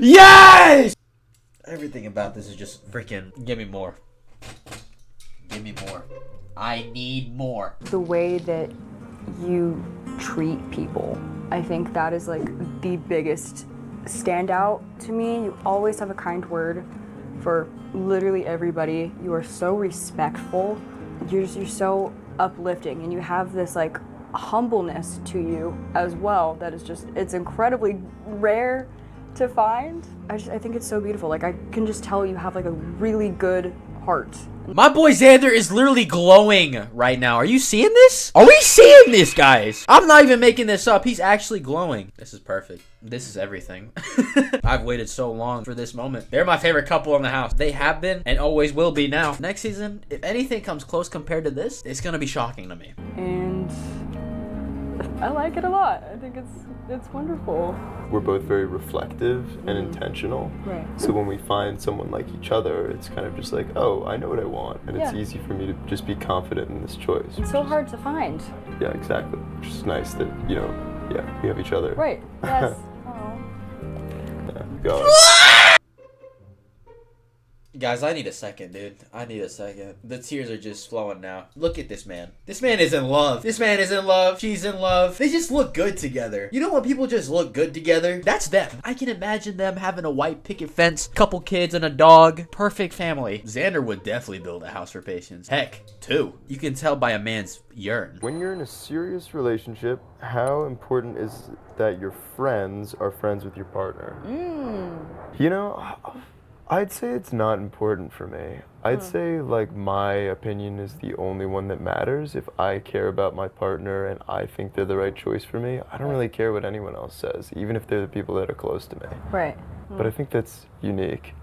Yes! Everything about this is just freaking. Give me more. I need more. The way that you treat people, I think that is like the biggest standout to me. You always have a kind word for literally everybody. You are so respectful. You're so uplifting, and you have this like humbleness to you as well that is just, it's incredibly rare to find. I think it's so beautiful. Like I can just tell you have like a really good heart. My boy Xander is literally glowing right now. Are you seeing this? Are we seeing this, guys? I'm not even making this up. He's actually glowing. This is perfect. This is everything. I've waited so long for this moment. They're my favorite couple in the house. They have been and always will be now. Next season, if anything comes close compared to this, it's gonna be shocking to me. And I like it a lot. I think it's wonderful. We're both very reflective and intentional. Right. So when we find someone like each other, it's kind of just like, oh, I know what I want. And it's Yeah. easy for me to just be confident in this choice. It's so hard to find. Yeah, exactly. Which is nice that, we have each other. Right. Yes. Yeah, go. Guys, I need a second, dude. I need a second. The tears are just flowing now. Look at this man. This man is in love. This man is in love. She's in love. They just look good together. You know when people just look good together? That's them. I can imagine them having a white picket fence, couple kids and a dog. Perfect family. Xander would definitely build a house for Patience. Heck, 2. You can tell by a man's urine. When you're in a serious relationship, how important is that your friends are friends with your partner? I'd say it's not important for me. I'd say like my opinion is the only one that matters. If I care about my partner and I think they're the right choice for me, I don't really care what anyone else says, even if they're the people that are close to me. Right. But I think that's unique.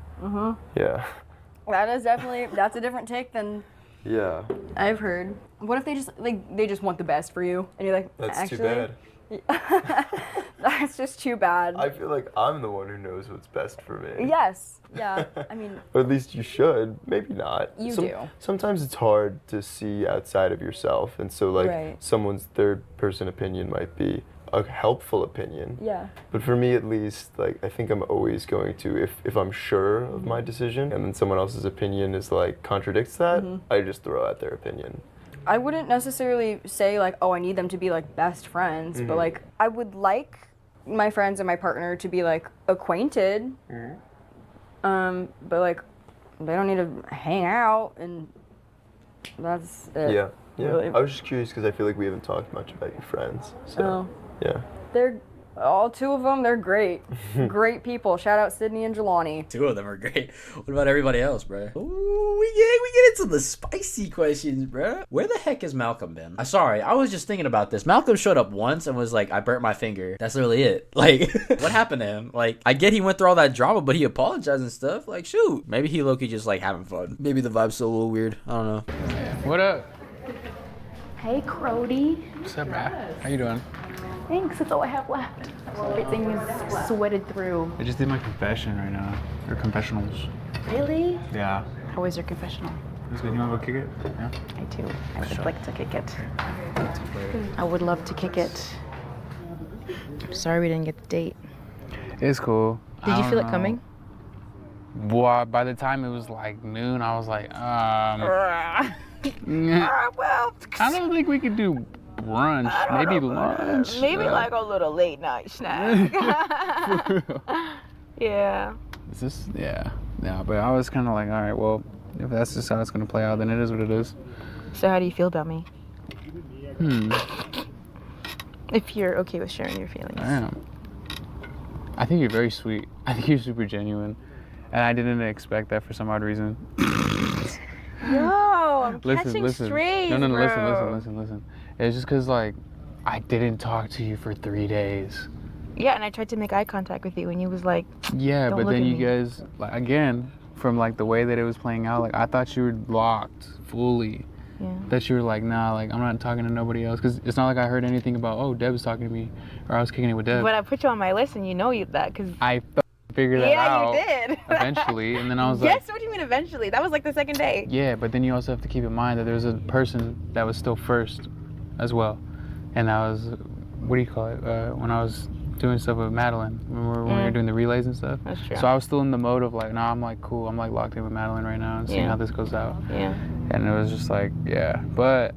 Yeah. That is definitely, that's a different take than Yeah. I've heard. What if they just want the best for you, and you're like, That's actually, too bad. That's just too bad. I feel like I'm the one who knows what's best for me. Yes. Yeah. I mean. Or at least you should. Maybe not. You do. Sometimes it's hard to see outside of yourself, and so like Right. someone's third-person opinion might be a helpful opinion. Yeah. But for me, at least, like I think I'm always going to, if I'm sure of my decision, and then someone else's opinion is like contradicts that, I just throw out their opinion. I wouldn't necessarily say like, oh, I need them to be like best friends, but like I would like my friends and my partner to be like acquainted. But like they don't need to hang out, and that's it. Yeah. Really. I was just curious because I feel like we haven't talked much about your friends. So, yeah. They're all two of them. They're great, great people. Shout out Sydney and Jelani. 2 of them are great. What about everybody else, bro? Ooh, we get into the spicy questions, bro. Where the heck has Malcolm been? Sorry, I was just thinking about this. Malcolm showed up once and was like, I burnt my finger. That's literally it. Like, what happened to him? Like, I get he went through all that drama, but he apologized and stuff. Like, shoot. Maybe he low-key just like having fun. Maybe the vibe's still a little weird. I don't know. What up? Hey, Crody. What's up, bro? How you doing? Thanks, that's all I have left. Everything is sweated through. I just did my confession right now. Or confessionals. Really? Yeah. How was your confessional? It's good. You want to go kick it? Yeah. I do. I would like to kick it. I would love to kick it. I'm sorry we didn't get the date. It's cool. Did you feel it coming? Well, by the time it was like noon, I was like, well, I don't think we could do brunch. Maybe lunch. Maybe like a little late night snack. Yeah. Is this? Yeah. Yeah, but I was kind of like, all right, well, if that's just how it's going to play out, then it is what it is. So how do you feel about me? Hmm. If you're okay with sharing your feelings. I am. I think you're very sweet. I think you're super genuine. And I didn't expect that for some odd reason. Yo, I'm catching strays, No, bro. listen. It's just because, like, I didn't talk to you for 3 days. Yeah, and I tried to make eye contact with you, and you was like, Yeah, "Don't but look then at you me." guys, like, again, from, like, the way that it was playing out, like, I thought you were locked fully. Yeah. That you were like, nah, like, I'm not talking to nobody else. Because it's not like I heard anything about, oh, Deb was talking to me, or I was kicking it with Deb. But I put you on my list, and you know that, because I figured that out. Yeah, you did. Eventually, and then I was like, yes, what do you mean eventually? That was like the second day. yeah, but then you also have to keep in mind that there was a person that was still first as well. And that was, what do you call it, when I was doing stuff with Madeline. Remember when we were doing the relays and stuff? That's true. So I was still in the mode of like, nah, I'm like, cool, I'm like locked in with Madeline right now and seeing Yeah. how this goes out. Yeah. And it was just like, yeah. But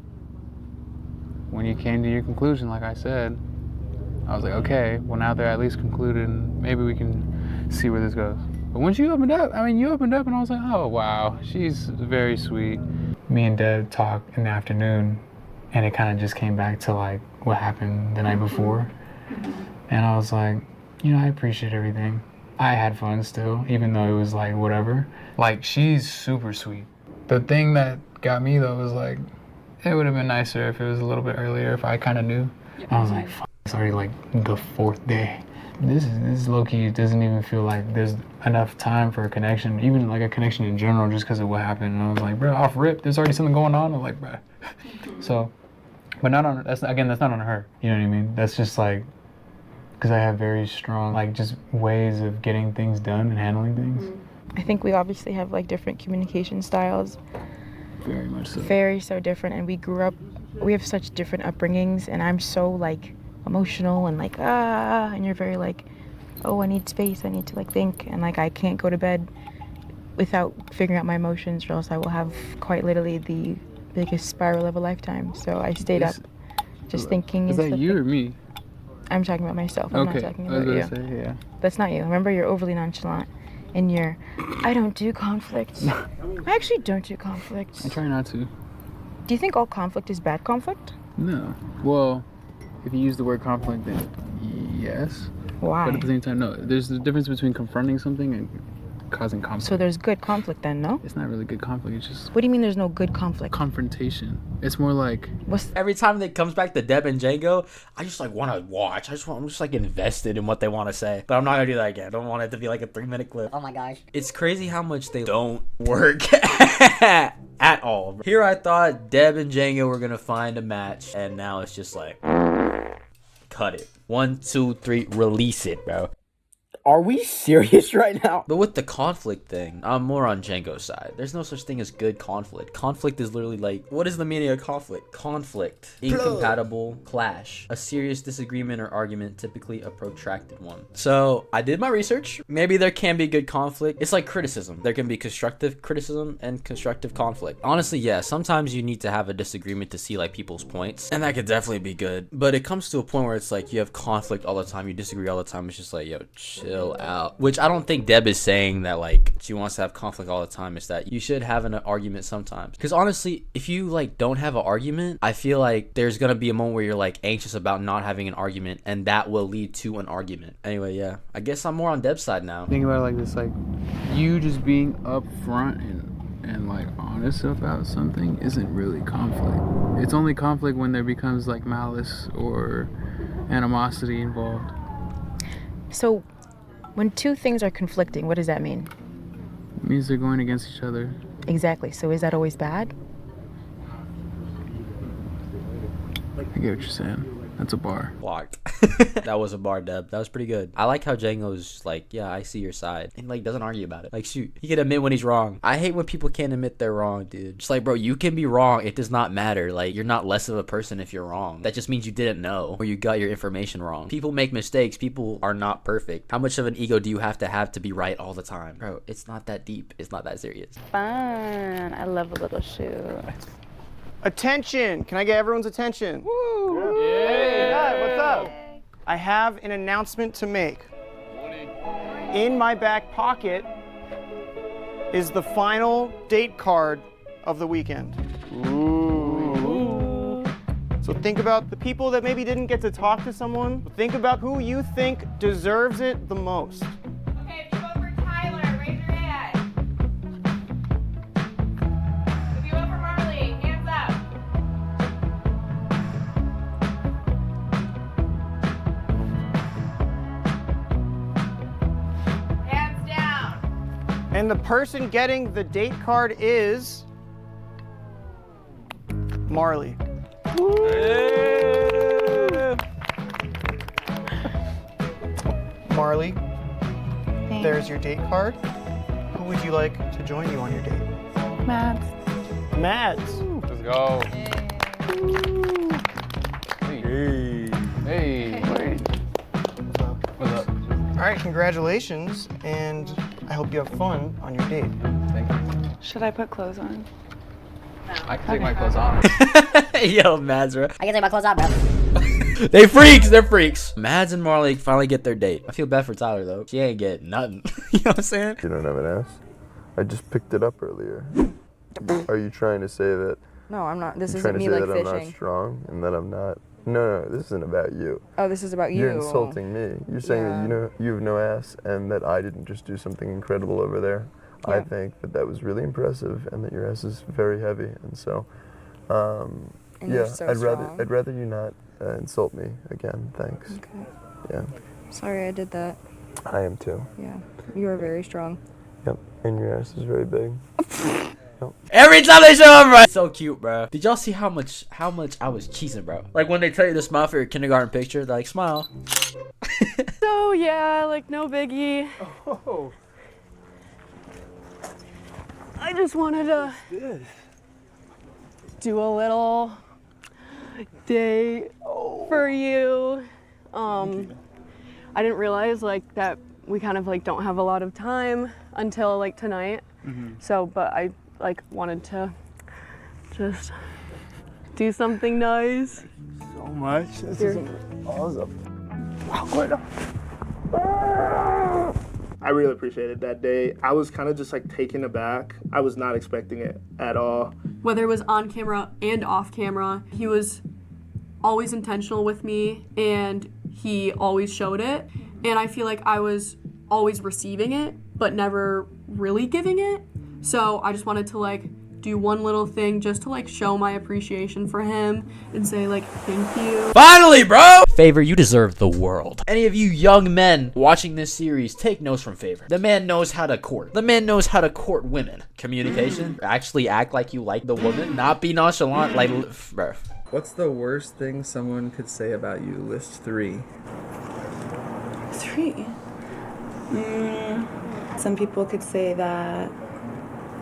when you came to your conclusion, like I said, I was like, okay, well now they're at least concluded and maybe we can see where this goes. But once you opened up, you opened up and I was like, oh wow, she's very sweet. Me and Deb talked in the afternoon and it kind of just came back to like what happened the night before. And I was like, I appreciate everything. I had fun still, even though it was like whatever. Like, she's super sweet. The thing that got me though was like, it would have been nicer if it was a little bit earlier, if I kind of knew. I was like, fuck, it's already like the 4th day. This low-key doesn't even feel like there's enough time for a connection, even like a connection in general, just because of what happened. And I was like, bro, off rip, there's already something going on. I'm like, bro. So, but that's not on her. You know what I mean? That's just like, because I have very strong, like, just ways of getting things done and handling things. I think we obviously have like different communication styles. Very much so. Very so different, and we have such different upbringings, and I'm so like emotional and like and you're very like, oh, I need space, I need to like think, and like I can't go to bed without figuring out my emotions, or else I will have quite literally the biggest spiral of a lifetime. So I stayed up just thinking. Is that you or me? I'm talking about myself. I'm not talking about you. Say, yeah. That's not you. Remember, you're overly nonchalant, and I don't do conflict. I actually don't do conflict. I try not to. Do you think all conflict is bad conflict? No. Well, if you use the word conflict, then yes. Why? But at the same time, no. There's the difference between confronting something and causing conflict. So there's good conflict then, no? It's not really good conflict. It's just. What do you mean there's no good conflict? Confrontation. It's more like. Every time it comes back to Deb and Django, I just like want to watch. I'm just like invested in what they want to say. But I'm not gonna do that again. I don't want it to be like a 3-minute clip. Oh my gosh. It's crazy how much they don't work at all. Here I thought Deb and Django were gonna find a match, and now it's just like, cut it. 1, 2, 3, release it, bro. Are we serious right now? But with the conflict thing, I'm more on Django's side. There's no such thing as good conflict. Conflict is literally like, what is the meaning of conflict? Conflict, incompatible, clash, a serious disagreement or argument, typically a protracted one. So I did my research. Maybe there can be good conflict. It's like criticism. There can be constructive criticism and constructive conflict. Honestly, yeah, sometimes you need to have a disagreement to see like people's points, and that could definitely be good. But it comes to a point where it's like you have conflict all the time, you disagree all the time. It's just like, yo, chill out. Which I don't think Deb is saying that like she wants to have conflict all the time. It's that you should have an argument sometimes. Because honestly, if you like don't have an argument, I feel like there's gonna be a moment where you're like anxious about not having an argument, and that will lead to an argument. Anyway, yeah, I guess I'm more on Deb's side now. Think about it like this, like you just being upfront and like honest about something isn't really conflict. It's only conflict when there becomes like malice or animosity involved. So when two things are conflicting, what does that mean? It means they're going against each other. Exactly. So is that always bad? I get what you're saying. That's a bar. Blocked. That was a bar, Deb. That was pretty good. I like how Django's like, yeah, I see your side, and like doesn't argue about it. Like, shoot, he can admit when he's wrong. I hate when people can't admit they're wrong, dude. Just like, bro, you can be wrong. It does not matter. Like, you're not less of a person if you're wrong. That just means you didn't know, or you got your information wrong. People make mistakes. People are not perfect. How much of an ego do you have to be right all the time? Bro, it's not that deep. It's not that serious. Fun. I love a little shoe. Attention! Can I get everyone's attention? Woo! Hey, Dad, what's up? I have an announcement to make. In my back pocket is the final date card of the weekend. Ooh. So think about the people that maybe didn't get to talk to someone. Think about who you think deserves it the most. Okay, if you vote for Tyler, raise your hand. If you vote for Marley, hands up. Hands down. And the person getting the date card is Marley. Marley, there's your date card. Who would you like to join you on your date? Mads. Mads. Let's go. Hey. Hey. What's up? All right, congratulations, and I hope you have fun on your date. Thank you. Should I put clothes on? I can take my clothes off. Yo, Mads, bro. I can take my clothes off, bro. They freaks. They're freaks. Mads and Marley finally get their date. I feel bad for Tyler, though. She ain't get nothing. You know what I'm saying? You don't have an ass? I just picked it up earlier. Are you trying to say that? No, I'm not. This you're isn't trying to me say like that fishing. I'm not strong and that I'm not. No, this isn't about you. Oh, this is about you. You're insulting me. You're saying that you have no ass and that I didn't just do something incredible over there. Yeah. I think that was really impressive and that your ass is very heavy. And so, And you're so strong. I'd rather you not insult me again. Thanks. Okay. Yeah. Sorry I did that. I am too. Yeah. You are very strong. Yep. And your ass is very big. Every time they show up, bro. So cute, bro. Did y'all see how much I was cheesing, bro? Like when they tell you to smile for your kindergarten picture, they're like, smile. So yeah, like no biggie. Oh. I just wanted to do a little date for you. I didn't realize like that we kind of like don't have a lot of time until like tonight. So, but I like wanted to just do something nice. So much. This is awesome. I really appreciated that day. I was kind of just like taken aback. I was not expecting it at all. Whether it was on camera and off camera, he was always intentional with me and he always showed it. And I feel like I was always receiving it, but never really giving it. So I just wanted to like do one little thing just to like show my appreciation for him and say like thank you. Finally, bro! Favor, you deserve the world. Any of you young men watching this series, take notes from Favor. The man knows how to court. The man knows how to court women. Communication. Actually act like you like the woman. Not be nonchalant. Like, bro. What's the worst thing someone could say about you? List 3. 3. Some people could say that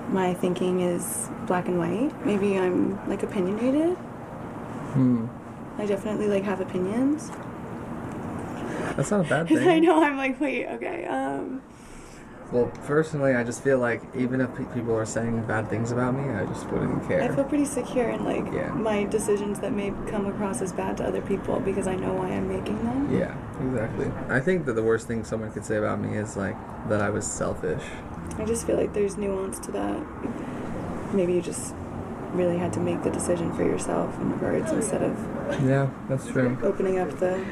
my thinking is black and white. Maybe I'm like opinionated. I definitely like have opinions. That's not a bad thing. I know, I'm like, wait, okay. Well, personally, I just feel like even if people are saying bad things about me, I just wouldn't care. I feel pretty secure in like Yeah. my decisions that may come across as bad to other people because I know why I'm making them. Yeah, exactly. I think that the worst thing someone could say about me is like that I was selfish. I just feel like there's nuance to that. Maybe you just really had to make the decision for yourself in regards instead of Yeah, that's true. opening up the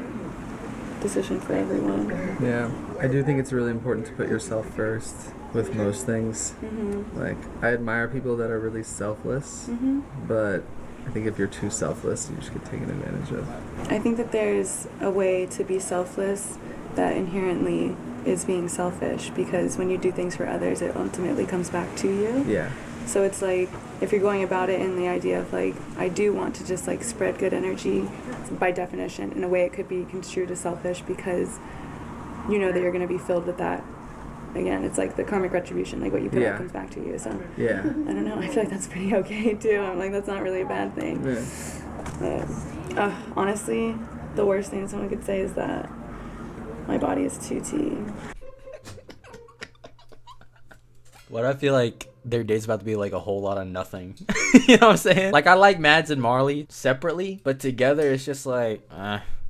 decision for everyone. Yeah, I do think it's really important to put yourself first with most things. Like, I admire people that are really selfless, but I think if you're too selfless, you just get taken advantage of. I think that there's a way to be selfless that inherently is being selfish, because when you do things for others, it ultimately comes back to you. Yeah. So it's like, if you're going about it in the idea of like, I do want to just like spread good energy, by definition, in a way it could be construed as selfish because you know that you're going to be filled with that. Again, it's like the karmic retribution, like what you put out comes back to you. So Yeah. I don't know, I feel like that's pretty okay too. I'm like, that's not really a bad thing. Yeah. But honestly, the worst thing someone could say is that my body is 2T. What I feel like their date's about to be like a whole lot of nothing. You know what I'm saying? Like, I like Mads and Marley separately, but together it's just like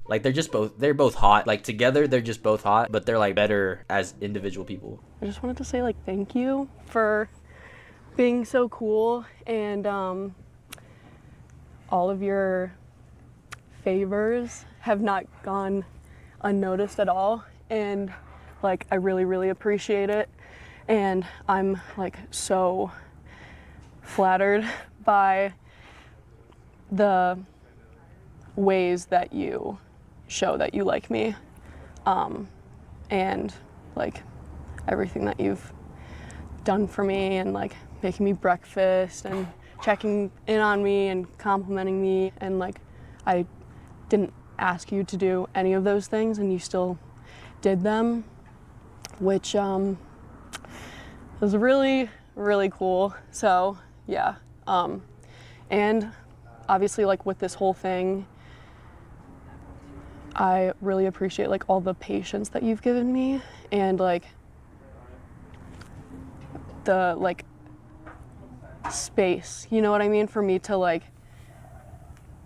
they're both hot. Like, together they're just both hot, but they're like better as individual people. I just wanted to say like thank you for being so cool, and all of your favors have not gone unnoticed at all, and like I really, really appreciate it. And I'm like so flattered by the ways that you show that you like me, and like everything that you've done for me, and like making me breakfast and checking in on me and complimenting me. And like, I didn't ask you to do any of those things and you still did them, which was really, really cool. So yeah, and obviously like with this whole thing, I really appreciate like all the patience that you've given me, and like the like space, you know what I mean, for me to like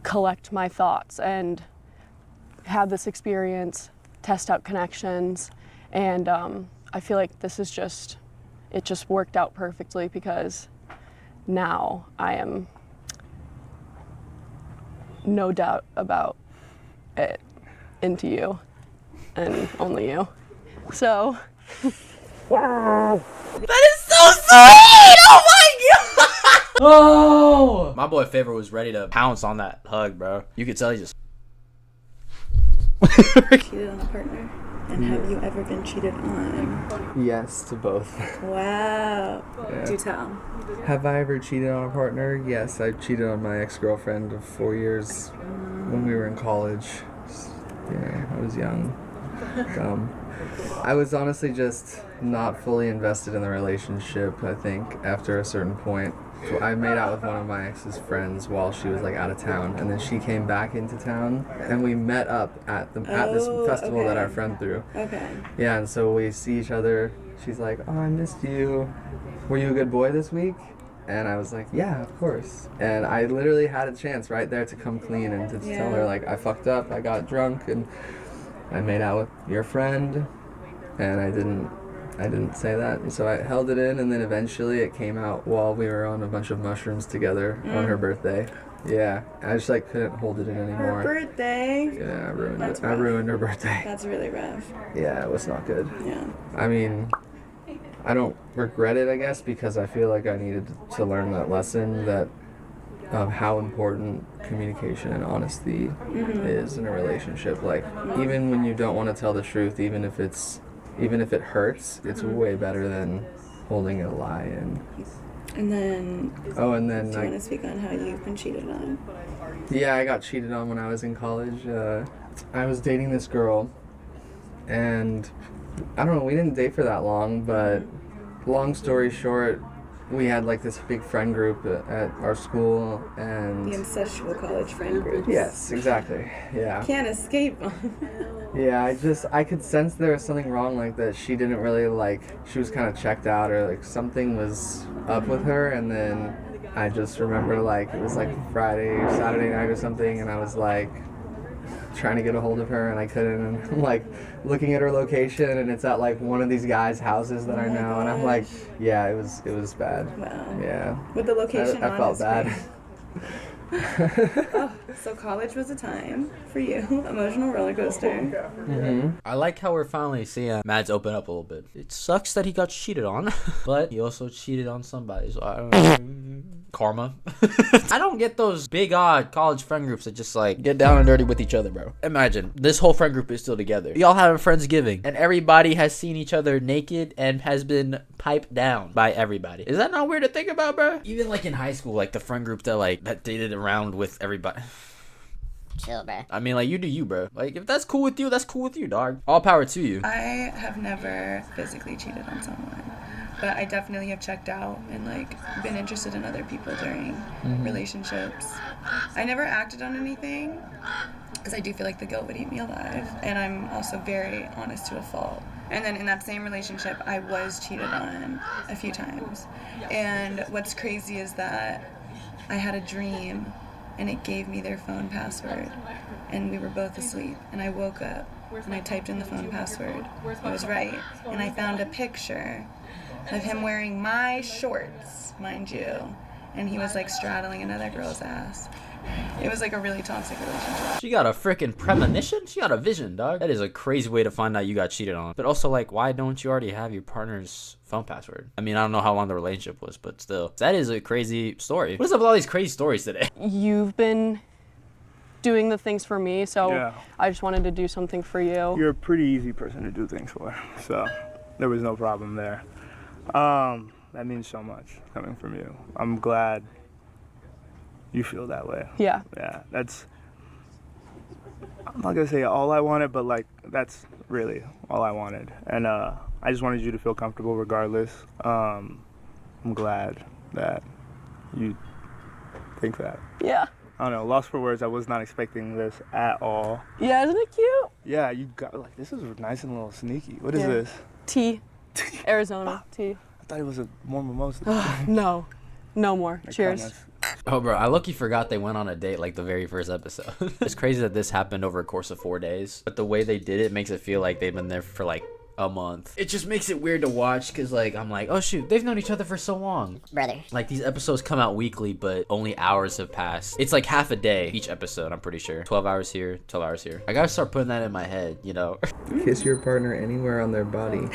collect my thoughts and have this experience, test out connections. And I feel like this is just, it just worked out perfectly, because now I am no doubt about it into you and only you. So That is so sweet! Oh my god! Oh! My boy Favor was ready to pounce on that hug, bro. You could tell he just Cheated on a partner? And have you ever been cheated on? Yes to both. Wow. Yeah. Do tell. Have I ever cheated on a partner? Yes, I cheated on my ex-girlfriend of 4 years when we were in college. Yeah, I was young. Dumb. I was honestly just not fully invested in the relationship, I think, after a certain point. So I made out with one of my ex's friends while she was like out of town, and then she came back into town, and we met up at this festival that our friend threw. Okay. Yeah, and so we see each other. She's like, "Oh, I missed you. Were you a good boy this week?" And I was like, "Yeah, of course." And I literally had a chance right there to come clean and to tell her like, I fucked up, I got drunk, and I made out with your friend, and I didn't say that. And so I held it in, and then eventually it came out while we were on a bunch of mushrooms together on her birthday. Yeah, I just like couldn't hold it in anymore. Her birthday? Yeah, I ruined That's it. I rough. ruined her birthday. That's really rough. Yeah, it was not good. Yeah. I mean, I don't regret it, I guess, because I feel like I needed to learn that lesson, that how important communication and honesty is in a relationship. Like, even when you don't want to tell the truth, even if it hurts, it's way better than holding a lie in. And then, Oh, and then do you want to speak on how you've been cheated on? yeah, I got cheated on when I was in college. I was dating this girl, and I don't know, we didn't date for that long, but long story short, we had like this big friend group at our school, and The incestual college friend groups. yes, exactly, yeah. Can't escape them. Yeah, I could sense there was something wrong, like that she didn't really like, she was kind of checked out, or like something was up with her. And then I just remember like it was like Friday or Saturday night or something, and I was like trying to get a hold of her, and I couldn't, and I'm like looking at her location, and it's at like one of these guys' houses that I know, and I'm like, yeah, it was bad. Wow. Yeah. With the location I on felt is bad. crazy. Oh, so college was a time for you. Emotional roller coaster. Mm-hmm. I like how we're finally seeing Mads open up a little bit. It sucks that he got cheated on, but he also cheated on somebody, so I don't know. Karma. I don't get those big odd college friend groups that just like get down and dirty with each other, bro. Imagine this whole friend group is still together. Y'all having Friendsgiving, and everybody has seen each other naked and has been piped down by everybody. Is that not weird to think about, bro? Even like in high school, like the friend group that dated around with everybody. Chill, bro. I mean, like, you do you, bro. Like, if that's cool with you, that's cool with you, dog. All power to you. I have never physically cheated on someone, but I definitely have checked out and like been interested in other people during relationships. I never acted on anything because I do feel like the guilt would eat me alive, and I'm also very honest to a fault. And then in that same relationship, I was cheated on a few times. And what's crazy is that I had a dream, and it gave me their phone password, and we were both asleep, and I woke up and I typed in the phone password. I was right, and I found a picture of him wearing my shorts, mind you, and he was like straddling another girl's ass. It was like a really toxic relationship. She got a freaking premonition? She got a vision, dog. That is a crazy way to find out you got cheated on. But also, like, why don't you already have your partner's phone password? I mean, I don't know how long the relationship was, but still. That is a crazy story. What is up with all these crazy stories today? You've been doing the things for me, so Yeah. I just wanted to do something for you. You're a pretty easy person to do things for, so there was no problem there. That means so much coming from you. I'm glad you feel that way. Yeah. Yeah, I'm not gonna say all I wanted, but like that's really all I wanted. And I just wanted you to feel comfortable regardless. I'm glad that you think that. Yeah. I don't know, lost for words. I was not expecting this at all. Yeah, isn't it cute? Yeah, you got like, this is nice and a little sneaky. What is Yeah. this? Tea. Arizona tea. I thought it was a more mimosa. No. No more. Cheers. Oh, bro, I low-key forgot they went on a date like the very first episode. It's crazy that this happened over a course of 4 days, but the way they did it makes it feel like they've been there for like a month. It just makes it weird to watch because like I'm like, oh shoot, they've known each other for so long. Brother. Like these episodes come out weekly, but only hours have passed. It's like half a day each episode, I'm pretty sure. 12 hours here, 12 hours here. I gotta start putting that in my head, you know? Kiss your partner anywhere on their body.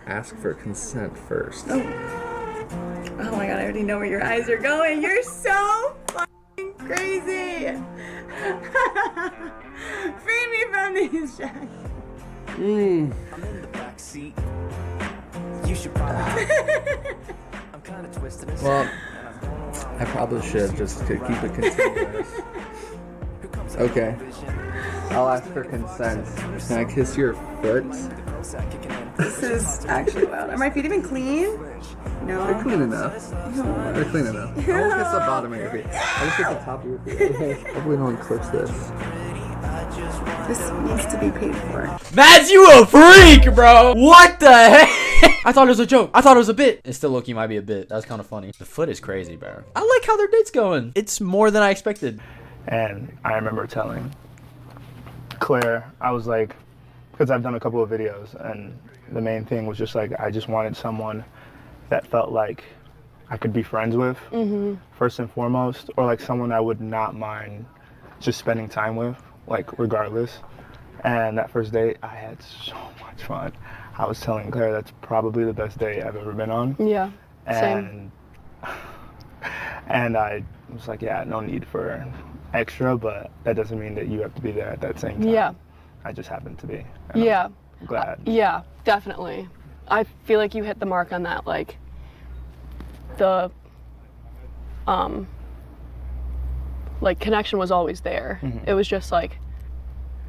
Ask for consent first. Oh my god, I already know where your eyes are going. You're so fucking crazy. Free me from these, Jack. I'm in the back seat. You should probably. I'm kind of twisted. Well, I probably should just to keep it continuous. Okay. I'll ask for consent. Can I kiss your foot? This is actually wild. Are my feet even clean? No. They're clean enough. They're clean enough. I won't kiss the bottom of your feet. I'll just get the top of your feet. Hopefully no one clips this. This needs to be paid for. Mads, you a freak, bro! What the heck? I thought it was a joke. I thought it was a bit. It still low-key might be a bit. That was kind of funny. The foot is crazy, bro. I like how their date's going. It's more than I expected. And I remember telling Claire, I was like, because I've done a couple of videos, and the main thing was just like, I just wanted someone that felt like I could be friends with, first and foremost, or like someone I would not mind just spending time with, like regardless. And that first date, I had so much fun. I was telling Claire that's probably the best date I've ever been on. Yeah, and, and I was like, yeah, no need for extra, but that doesn't mean that you have to be there at that same time. Yeah. I just happened to be. And Yeah. I'm glad. Yeah, definitely. I feel like you hit the mark on that. Like the like connection was always there. It was just like,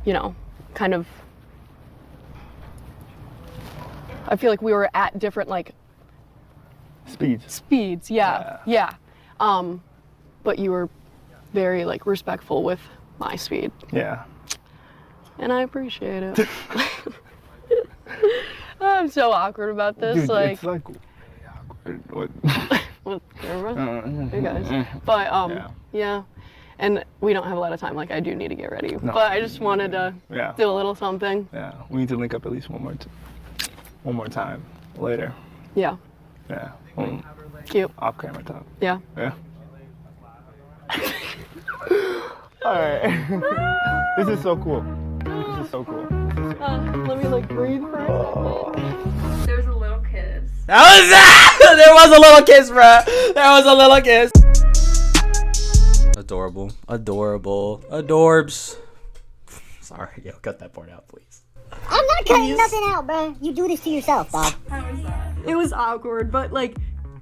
you know, kind of. I feel like we were at different like speeds. Yeah. But you were very like respectful with my speed. Yeah. And I appreciate it. I'm so awkward about this. Dude, like it's like awkward. with camera, you guys. But yeah. And we don't have a lot of time. Like I do need to get ready. No. But I just wanted to do a little something. Yeah. We need to link up at least one more time later. Yeah. Yeah. Cute. Off camera talk. Yeah. Yeah. All right. This is so cool. This is so cool. Let me like breathe for a second. There's a little kiss. That was that! There was a little kiss, bruh. There was a little kiss. Adorable. Adorable. Adorbs. Sorry, yo, cut that part out, please. I'm not cutting nothing out, bro. You do this to yourself, dog. It was awkward, but like,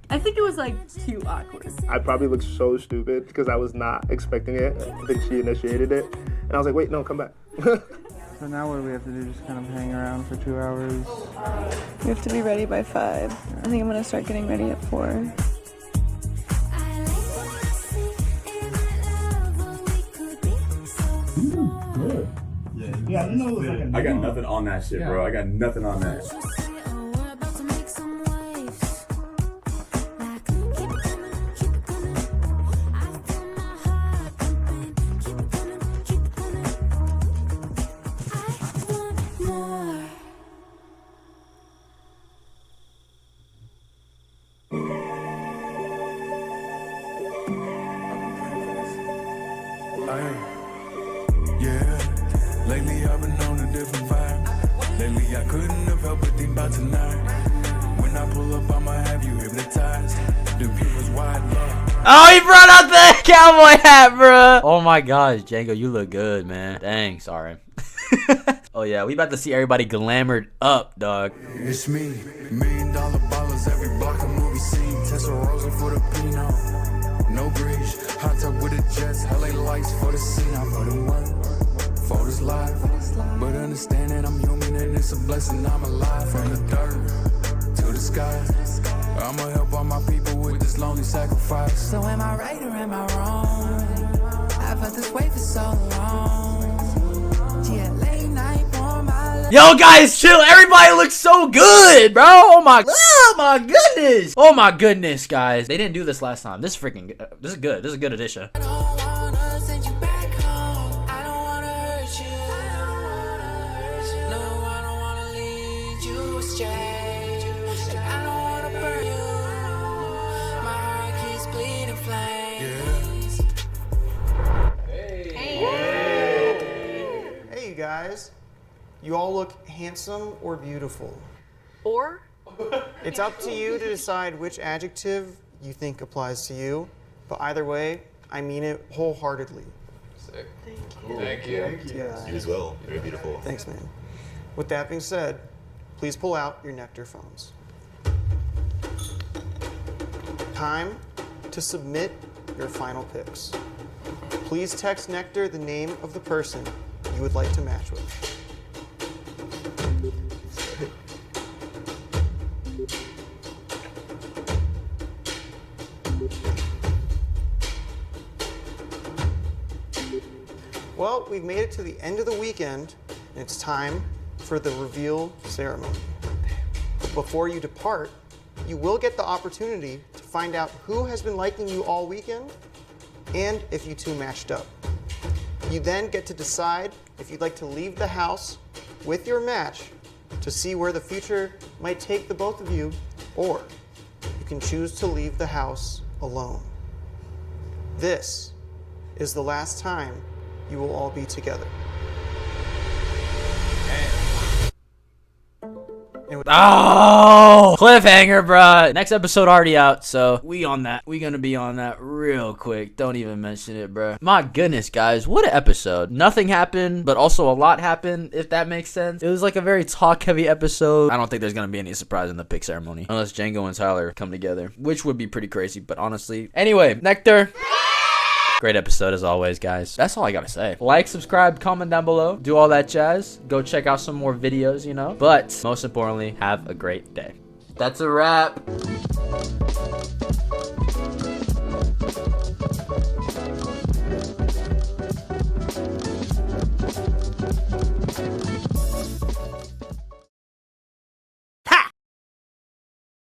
I think it was like too awkward. I probably looked so stupid because I was not expecting it. I think she initiated it. And I was like, wait, no, come back. So now what do we have to do? Just kind of hang around for 2 hours? We have to be ready by 5. I think I'm gonna start getting ready at 4. Yeah, I know it was like I got nothing on that shit, bro. I got nothing on that. Yeah, lately I've been on a different vibe. Lately I couldn't have helped but think about tonight. When I pull up, I'ma have you hypnotized. The pupils wide love. Oh, he brought out the cowboy hat, bruh. Oh my gosh, Django, you look good, man. Dang, sorry. Oh yeah, we about to see everybody glamored up, dog. It's me, $1 million ballers, every block a movie scene. Tessa Rosa for the Pinot. No bridge, hot tub with the jets, LA lights for the scene. I put in work for this life, but understand that I'm human and it's a blessing I'm alive. From the dirt to the sky, I'ma help all my people with this lonely sacrifice. So am I right or am I wrong? I've felt this way for so long. Yeah, late night for my life. Yo, guys, chill. Everybody looks so good, bro. Oh my goodness. Oh my goodness, guys. They didn't do this last time. This is freaking good. This is good. This is a good addition. Hey, you guys. You all look handsome or beautiful. Or? It's up to you to decide which adjective you think applies to you. But either way, I mean it wholeheartedly. Sick. Thank you. Thank you. Thank you. You as well. Very beautiful. Thanks, man. With that being said, please pull out your Nectar phones. Time to submit your final picks. Please text Nectar the name of the person you would like to match with. Well, we've made it to the end of the weekend, and it's time for the reveal ceremony. But before you depart, you will get the opportunity to find out who has been liking you all weekend and if you two matched up. You then get to decide if you'd like to leave the house with your match to see where the future might take the both of you, or you can choose to leave the house alone. This is the last time you will all be together. Oh! Oh, cliffhanger, bruh. Next episode already out, so we on that. We gonna be on that real quick. Don't even mention it, bruh. My goodness, guys, what an episode. Nothing happened, but also a lot happened, if that makes sense. It was like a very talk-heavy episode. I don't think there's gonna be any surprise in the pick ceremony, unless Django and Tyler come together, which would be pretty crazy, but honestly. Anyway, Nectar. Great episode as always, guys. That's all I gotta say. Like, subscribe, comment down below. Do all that jazz. Go check out some more videos, you know. But most importantly, have a great day. That's a wrap.